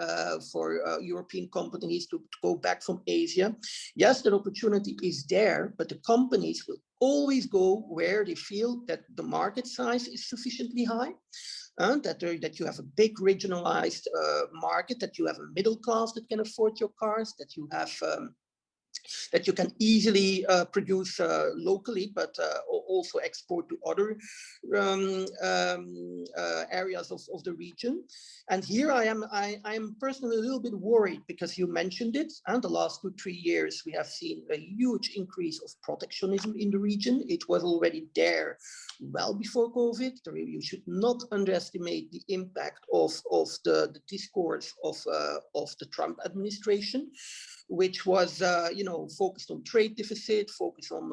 for European companies to go back from Asia. Yes, that opportunity is there, but the companies will always go where they feel that the market size is sufficiently high. That you have a big regionalized market, that you have a middle class that can afford your cars, that you have that you can easily produce locally, but also export to other areas of the region. And here I am personally a little bit worried, because you mentioned it, and the last 2-3 years we have seen a huge increase of protectionism in the region. It was already there well before COVID. You should not underestimate the impact of the discourse of the Trump administration, which was focused on trade deficit, focused on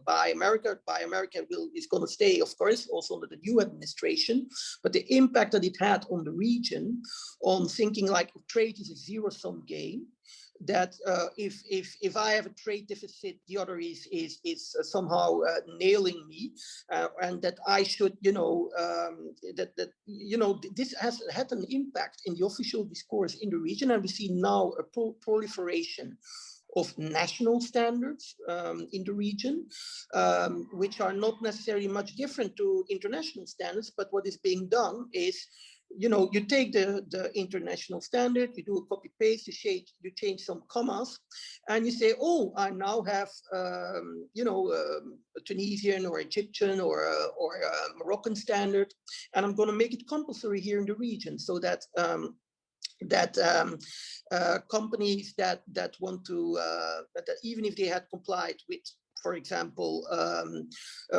Buy America. Buy America is going to stay, of course, also under the new administration. But the impact that it had on the region, on thinking like trade is a zero-sum game, that if I have a trade deficit, the other is somehow nailing me, and that I should, this has had an impact in the official discourse in the region, and we see now a proliferation of national standards in the region, which are not necessarily much different to international standards. But what is being done is, you take the international standard, you do a copy paste, you change some commas, and you say, oh, I now have a Tunisian or Egyptian or a Moroccan standard, and I'm going to make it compulsory here in the region, so that companies that want to, that even if they had complied with, for example,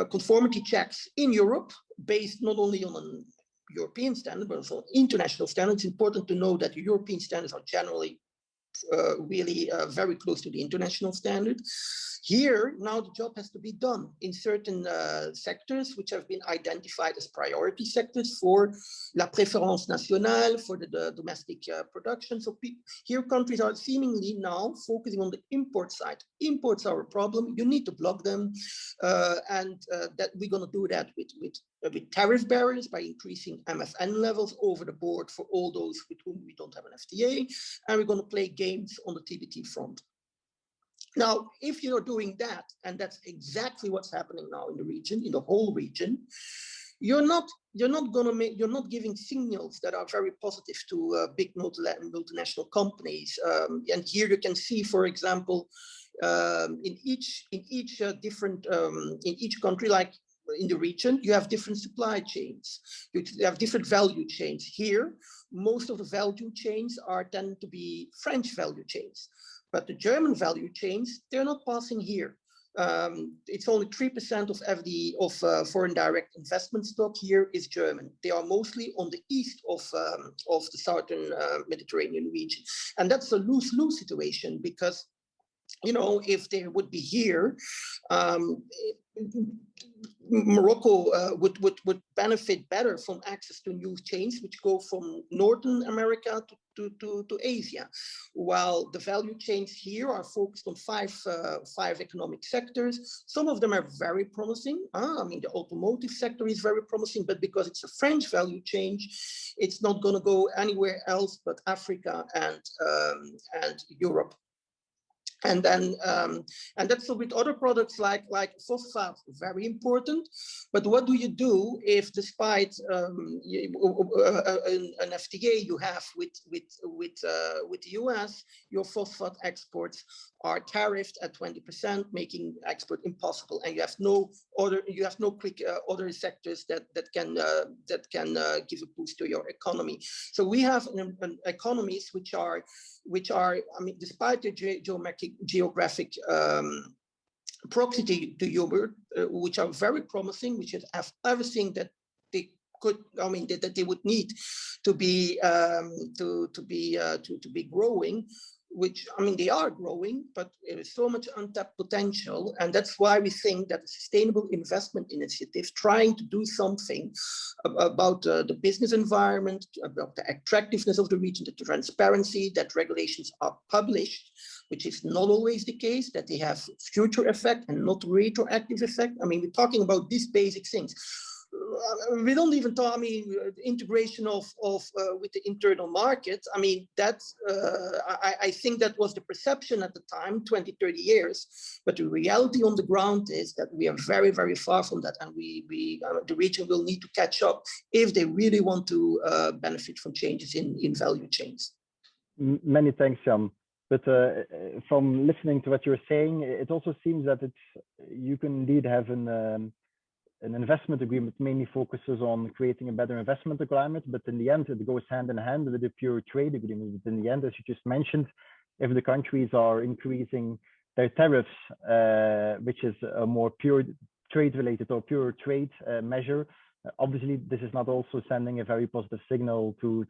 conformity checks in Europe, based not only on an European standard, but also international standards. It's important to know that European standards are generally really very close to the international standard. Here, now the job has to be done in certain sectors which have been identified as priority sectors for la préférence nationale, for the domestic production. So here countries are seemingly now focusing on the import side. Imports are a problem. You need to block them. And that we're going to do that with tariff barriers by increasing MFN levels over the board for all those with whom we don't have an FTA. And we're going to play games on the TBT front. Now, if you're doing that, and that's exactly what's happening now in the region, in the whole region, you're not giving signals that are very positive to big multinational companies. And here you can see, for example, in each country, like in the region, you have different supply chains. You have different value chains. Here, most of the value chains tend to be French value chains. But the German value chains, they're not passing here. It's only 3% of FDI, of foreign direct investment stock here is German. They are mostly on the east of the southern Mediterranean region. And that's a lose-lose situation, because, if they would be here, Morocco would benefit better from access to new chains which go from Northern America to Asia, while the value chains here are focused on five economic sectors. Some of them are very promising. The automotive sector is very promising, but because it's a French value chain, it's not going to go anywhere else but Africa and Europe. And then, and that's with other products like phosphate, very important. But what do you do if, despite an FTA you have with the US, your phosphate exports are tariffed at 20%, making export impossible, and you have no quick other sectors that can give a boost to your economy. So we have economies which are, despite the geographic proximity to Europe, which are very promising, which have everything that they could, I mean, that they would need to be to be growing. Which, I mean, they are growing, but there is so much untapped potential. And that's why we think that a sustainable investment initiative trying to do something about the business environment, about the attractiveness of the region, the transparency, that regulations are published, which is not always the case, that they have future effect and not retroactive effect. I mean, we're talking about these basic things. We don't even talk, I mean, integration of with the internal market. I mean, that's, I think that was the perception at the time, 20, 30 years. But the reality on the ground is that we are very, very far from that. And the region will need to catch up if they really want to benefit from changes in value chains. Many thanks, Jan. But from listening to what you're saying, it also seems that you can indeed have an investment agreement mainly focuses on creating a better investment climate, but in the end, it goes hand in hand with a pure trade agreement. But in the end, as you just mentioned, if the countries are increasing their tariffs, which is a more pure trade-related or pure trade measure, obviously this is not also sending a very positive signal to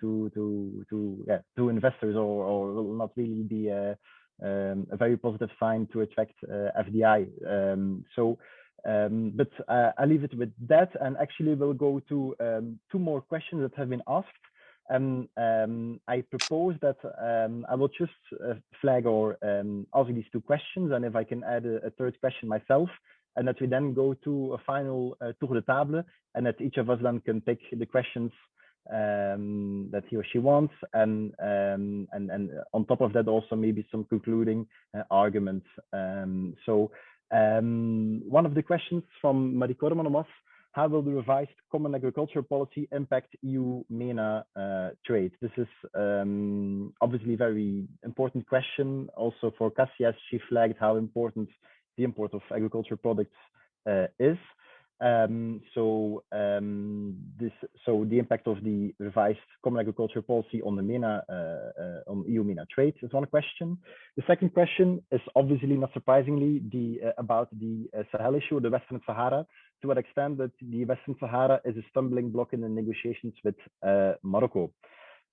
investors, or will not really be a very positive sign to attract FDI. But I'll leave it with that, and actually we'll go to two more questions that have been asked. And I propose that I will just flag or ask these two questions, and if I can add a third question myself, and that we then go to a final tour de table, and that each of us then can pick the questions that he or she wants, and on top of that also maybe some concluding arguments. One of the questions from Marie Korman was, how will the revised Common Agricultural Policy impact EU-MENA trade? This is obviously a very important question. Also for Cassia, she flagged how important the import of agricultural products is. So the impact of the revised Common Agricultural Policy on the MENA, on EU-MENA trade is one question. The second question is obviously not surprisingly about the Sahel issue, the Western Sahara, to what extent that the Western Sahara is a stumbling block in the negotiations with Morocco.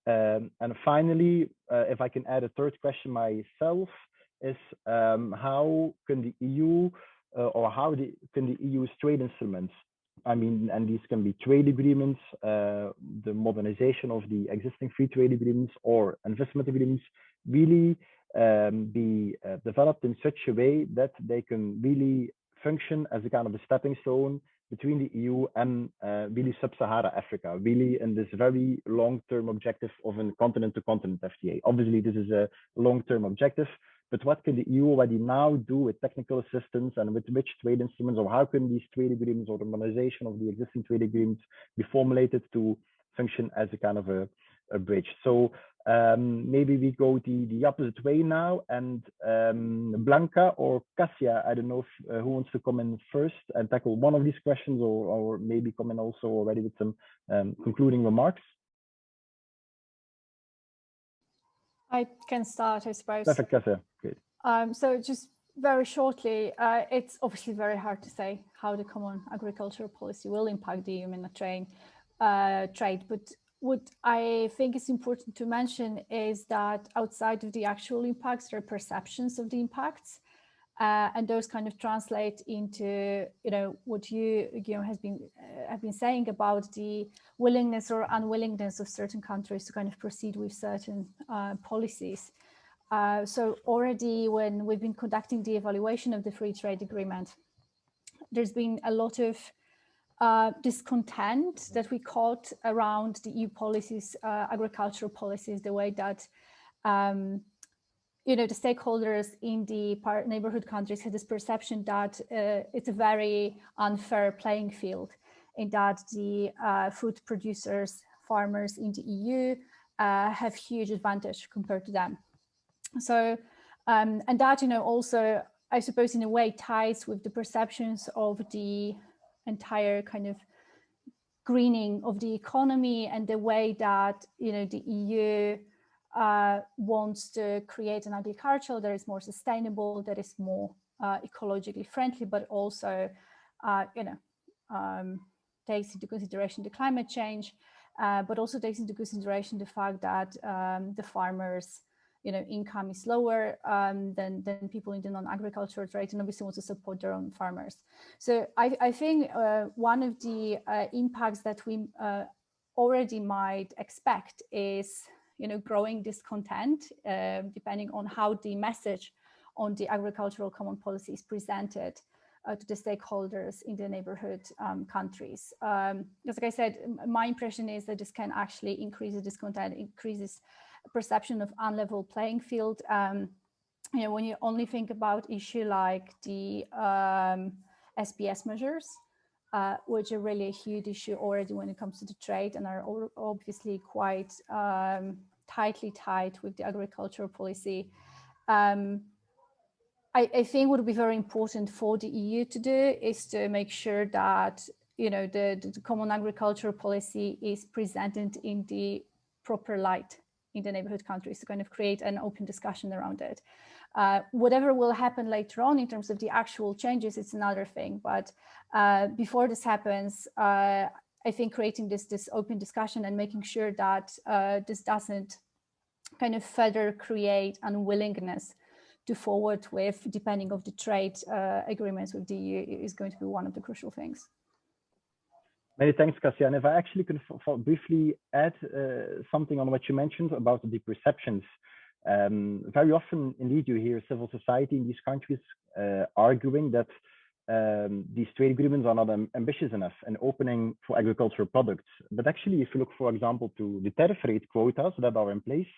And finally, if I can add a third question myself, is how can the EU can the EU's trade instruments, I mean, and these can be trade agreements, the modernization of the existing free trade agreements or investment agreements, really be developed in such a way that they can really function as a kind of a stepping stone between the EU and really sub-Sahara Africa, really in this very long-term objective of a continent-to-continent FTA. Obviously, this is a long-term objective, but what can the EU already now do with technical assistance and with which trade instruments, or how can these trade agreements or the modernization of the existing trade agreements be formulated to function as a kind of a bridge? So maybe we go the opposite way now, and Blanca or Cassia, I don't know if, who wants to come in first and tackle one of these questions, or maybe come in also already with some concluding remarks. I can start, I suppose. Perfect, Cassia. Great. So just very shortly, it's obviously very hard to say how the Common Agricultural Policy will impact the EU-MENA trade, but what I think is important to mention is that outside of the actual impacts, there are perceptions of the impacts, and those kind of translate into, you know, what you have been saying about the willingness or unwillingness of certain countries to kind of proceed with certain policies. So already when we've been conducting the evaluation of the free trade agreement, there's been a lot of discontent that we caught around the EU policies, agricultural policies, the way that you know, the stakeholders in the neighborhood countries had this perception that it's a very unfair playing field, in that the food producers, farmers in the EU have huge advantage compared to them. So, and that, you know, also, I suppose in a way ties with the perceptions of the entire kind of greening of the economy and the way that, you know, the EU wants to create an agriculture that is more sustainable, that is more ecologically friendly, but also, takes into consideration the climate change, but also takes into consideration the fact that the farmers, income is lower than people in the non-agricultural trade, and obviously want to support their own farmers. So I think one of the impacts that we already might expect is, growing discontent, depending on how the message on the agricultural common policy is presented to the stakeholders in the neighborhood countries. Because like I said, my impression is that this can actually increase the discontent, increases perception of unlevel playing field. When you only think about issue like the SPS measures, which are really a huge issue already when it comes to the trade and are obviously quite tightly tied with the agricultural policy. I think what would be very important for the EU to do is to make sure that the common agricultural policy is presented in the proper light in the neighborhood countries, to kind of create an open discussion around it. Whatever will happen later on in terms of the actual changes, it's another thing. But before this happens, I think creating this open discussion and making sure that this doesn't kind of further create unwillingness to forward with, depending on the trade agreements with the EU, is going to be one of the crucial things. Many thanks, Kasia. And if I actually could briefly add something on what you mentioned about the perceptions. Very often, indeed, you hear civil society in these countries arguing that these trade agreements are not ambitious enough and opening for agricultural products. But actually, if you look, for example, to the tariff rate quotas that are in place,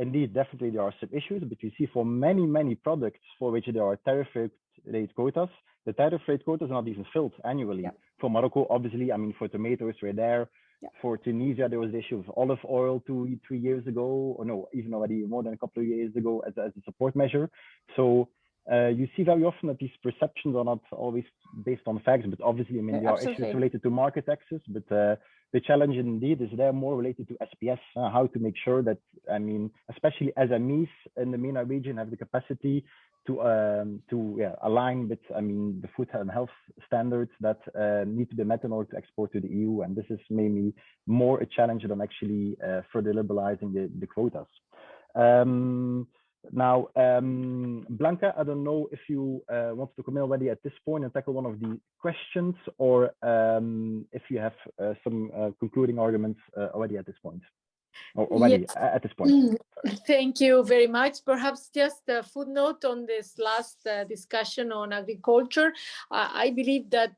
indeed, definitely there are some issues, but you see for many, many products for which there are tariff rate quotas, the tariff rate quotas are not even filled annually. Yeah. For Morocco, obviously, I mean, for tomatoes, we're there. Yeah. For Tunisia, there was the issue of olive oil 2-3 years ago, or no, even already more than a couple of years ago as a support measure. So you see very often that these perceptions are not always based on facts, but obviously, I mean, there are issues related to market access, but the challenge indeed is there more related to SPS, how to make sure that, I mean, especially SMEs in the MENA region have the capacity to align with, I mean, the food and health standards that need to be met in order to export to the EU. And this is maybe more a challenge than actually further liberalizing the quotas. Now, Blanca, I don't know if you want to come in already at this point and tackle one of the questions, or if you have some concluding arguments already at this point. Yes. At this point. Thank you very much. Perhaps just a footnote on this last discussion on agriculture. I believe that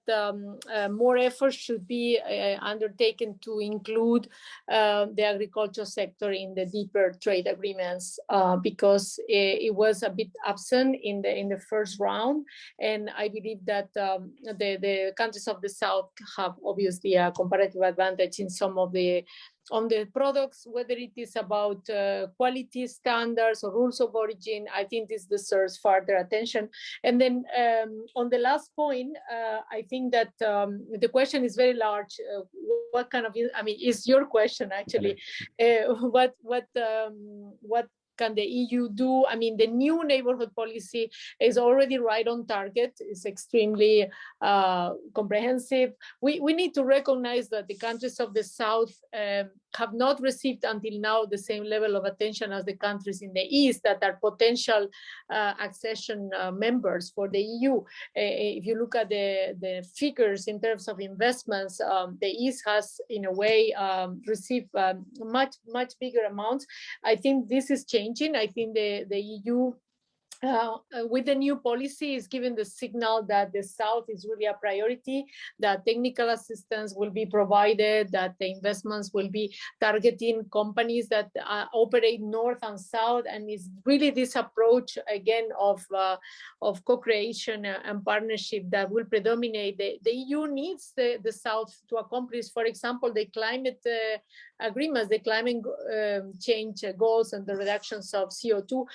more effort should be undertaken to include the agriculture sector in the deeper trade agreements, because it was a bit absent in the first round, and I believe that the countries of the South have obviously a comparative advantage in some of the products, whether it is about quality standards or rules of origin. I think this deserves further attention. And then on the last point, I think that the question is very large. What kind of, I mean, is your question actually, what can the EU do? I mean, the new neighborhood policy is already right on target. It's extremely comprehensive. We need to recognize that the countries of the South have not received until now the same level of attention as the countries in the East that are potential accession members for the EU. If you look at the figures in terms of investments, the East has, in a way, received much bigger amounts. I think this is changing. I think the EU, with the new policy, is giving the signal that the South is really a priority, that technical assistance will be provided, that the investments will be targeting companies that operate North and South, and it's really this approach again of co-creation and partnership that will predominate. The EU needs the South to accomplish, for example, the climate agreements, the climate change goals and the reductions of CO2.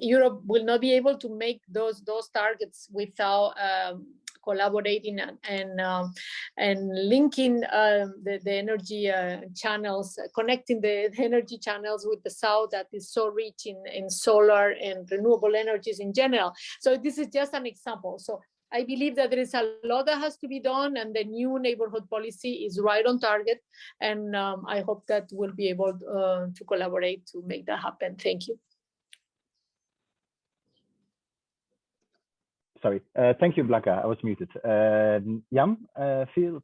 Europe will not be able to make those targets without collaborating and linking the energy channels, connecting the energy channels with the South that is so rich in solar and renewable energies in general. So this is just an example. So I believe that there is a lot that has to be done, and the new neighborhood policy is right on target. And I hope that we'll be able to collaborate to make that happen. Thank you. Sorry. Thank you, Blanca. I was muted. Jan,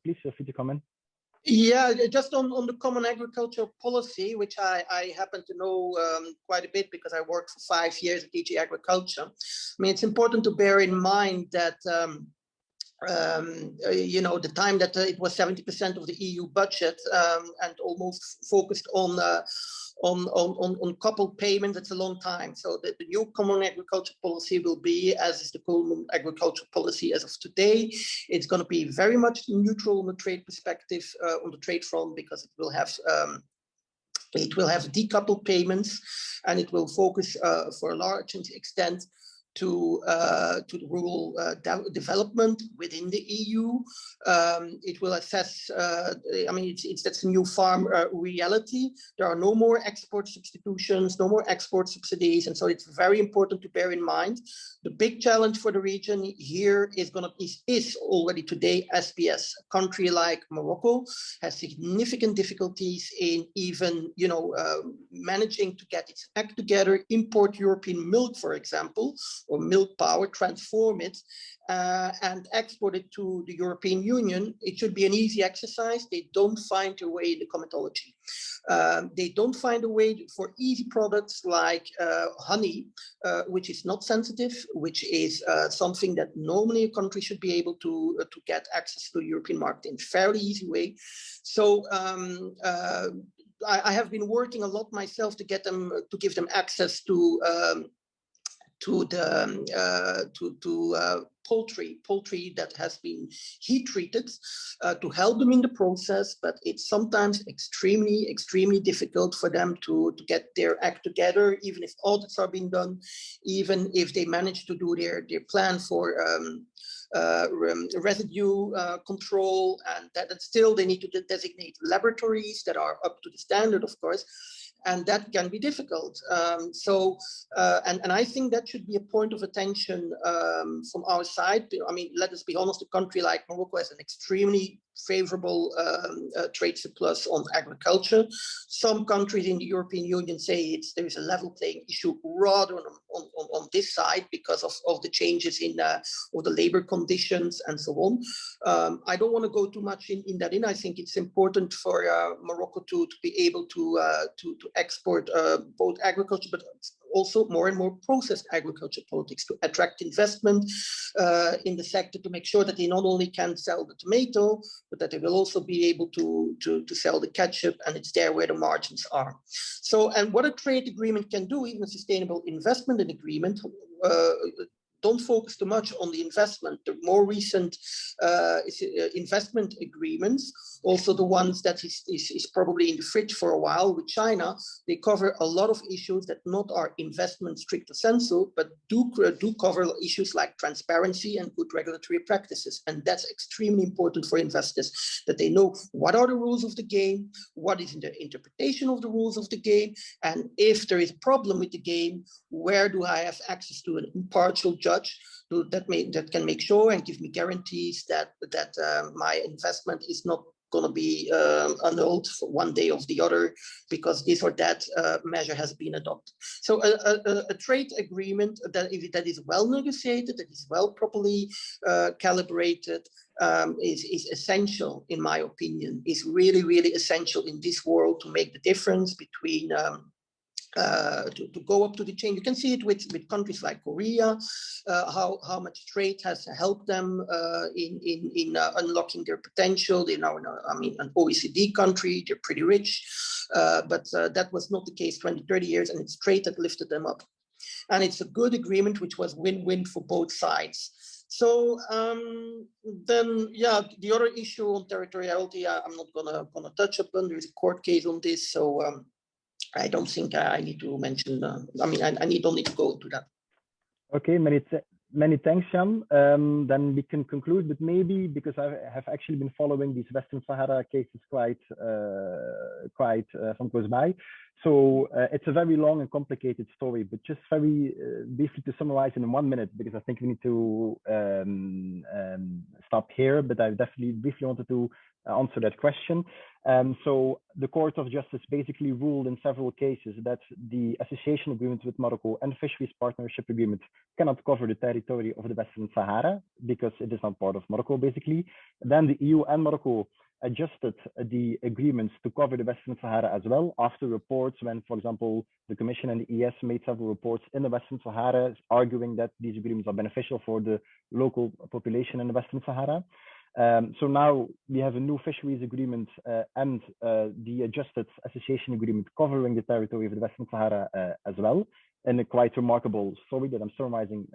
please feel free to comment. Yeah, just on the common agricultural policy, which I happen to know quite a bit because I worked for 5 years at DG Agriculture. I mean, it's important to bear in mind that you know, the time that it was 70% of the EU budget and almost focused on coupled payments, it's a long time. So the new common agriculture policy will be, as is the common agriculture policy as of today, it's going to be very much neutral on the trade perspective, on the trade front, because it will have decoupled payments, and it will focus for a large extent to the rural development within the EU. It will assess, I mean, that's a new farm reality. There are no more export substitutions, no more export subsidies. And so it's very important to bear in mind. The big challenge for the region here is already today SPS. A country like Morocco has significant difficulties in even, you know, managing to get its act together, import European milk, for example, or milk power, transform it and export it to the European Union. It should be an easy exercise. They don't find a way in the comitology. They don't find a way for easy products like honey, which is not sensitive, which is something that normally a country should be able to get access to the European market in a fairly easy way. So I have been working a lot myself to get them, to give them access to poultry that has been heat treated, to help them in the process, but it's sometimes extremely difficult for them to get their act together, even if audits are being done, even if they manage to do their plan for residue control, and that still they need to designate laboratories that are up to the standard, of course. And that can be difficult. And I think that should be a point of attention from our side. I mean, let us be honest, a country like Morocco has an extremely favorable trade surplus on agriculture. Some countries in the European Union say there is a level playing issue rather on this side because of the changes in of the labor conditions and so on. I don't want to go too much in that. I think it's important for Morocco to be able to export both agriculture, but also more and more processed agriculture politics to attract investment in the sector, to make sure that they not only can sell the tomato, but that they will also be able to sell the ketchup, and it's there where the margins are. So, and what a trade agreement can do, even a sustainable investment agreement, don't focus too much on the investment. The more recent investment agreements, also the ones that is probably in the fridge for a while with China, they cover a lot of issues that not are investment stricto sensu, but do cover issues like transparency and good regulatory practices. And that's extremely important for investors, that they know what are the rules of the game, what is the interpretation of the rules of the game, and if there is a problem with the game, where do I have access to an impartial judge that can make sure and give me guarantees that my investment is not going to be annulled for one day or the other because this or that measure has been adopted. So a trade agreement that is well negotiated, that is well properly calibrated, is essential, in my opinion, is really essential in this world to make the difference between to go up to the chain. You can see it with countries like Korea, how much trade has helped them in unlocking their potential. They're now, I mean, an OECD country, they're pretty rich, but that was not the case 20, 30 years, and it's trade that lifted them up. And it's a good agreement, which was win-win for both sides. So then, yeah, the other issue on territoriality, I'm not gonna touch upon. There is a court case on this, so I don't think I need to mention. I mean, I don't need to go into that. Okay, Many thanks, Jan. Then we can conclude, but maybe because I have actually been following these Western Sahara cases quite from close by. So it's a very long and complicated story, but just very briefly to summarize in 1 minute, because I think we need to stop here, but I definitely briefly wanted to answer that question. So the Court of Justice basically ruled in several cases that the association agreement with Morocco and fisheries partnership agreement cannot cover the territory of the Western Sahara because it is not part of Morocco, basically. Then the EU and Morocco adjusted the agreements to cover the Western Sahara as well after reports when, for example, the Commission and the ES made several reports in the Western Sahara arguing that these agreements are beneficial for the local population in the Western Sahara. So now we have a new fisheries agreement and the adjusted association agreement covering the territory of the Western Sahara as well, in a quite remarkable story that I'm summarizing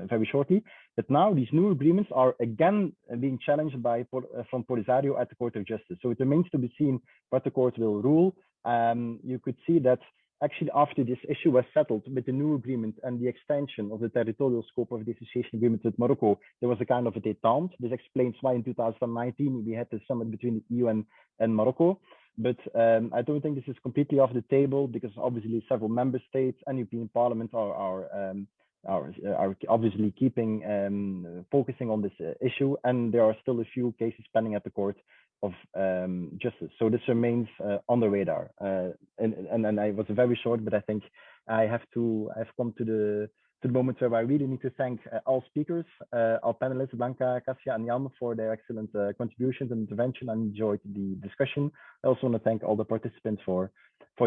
very shortly. But now these new agreements are again being challenged by from Polisario at the Court of Justice. So it remains to be seen what the court will rule. You could see that actually after this issue was settled with the new agreement and the extension of the territorial scope of the association agreement with Morocco, there was a kind of a détente. This explains why in 2019 we had the summit between the EU and Morocco. But I don't think this is completely off the table because obviously several member states and European Parliament are obviously focusing on this issue, and there are still a few cases pending at the Court of Justice. So this remains on the radar. And I was very short, but I think I've come to the moment where I really need to thank all speakers, our panelists, Blanca, Kasia, and Jan, for their excellent contributions and intervention. I enjoyed the discussion. I also want to thank all the participants for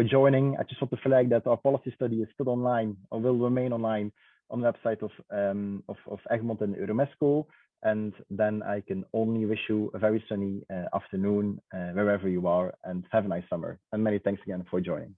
joining. I just want to flag that our policy study is still online or will remain online on the website of Egmont and EuroMeSCo. And then I can only wish you a very sunny afternoon wherever you are, and have a nice summer. And many thanks again for joining.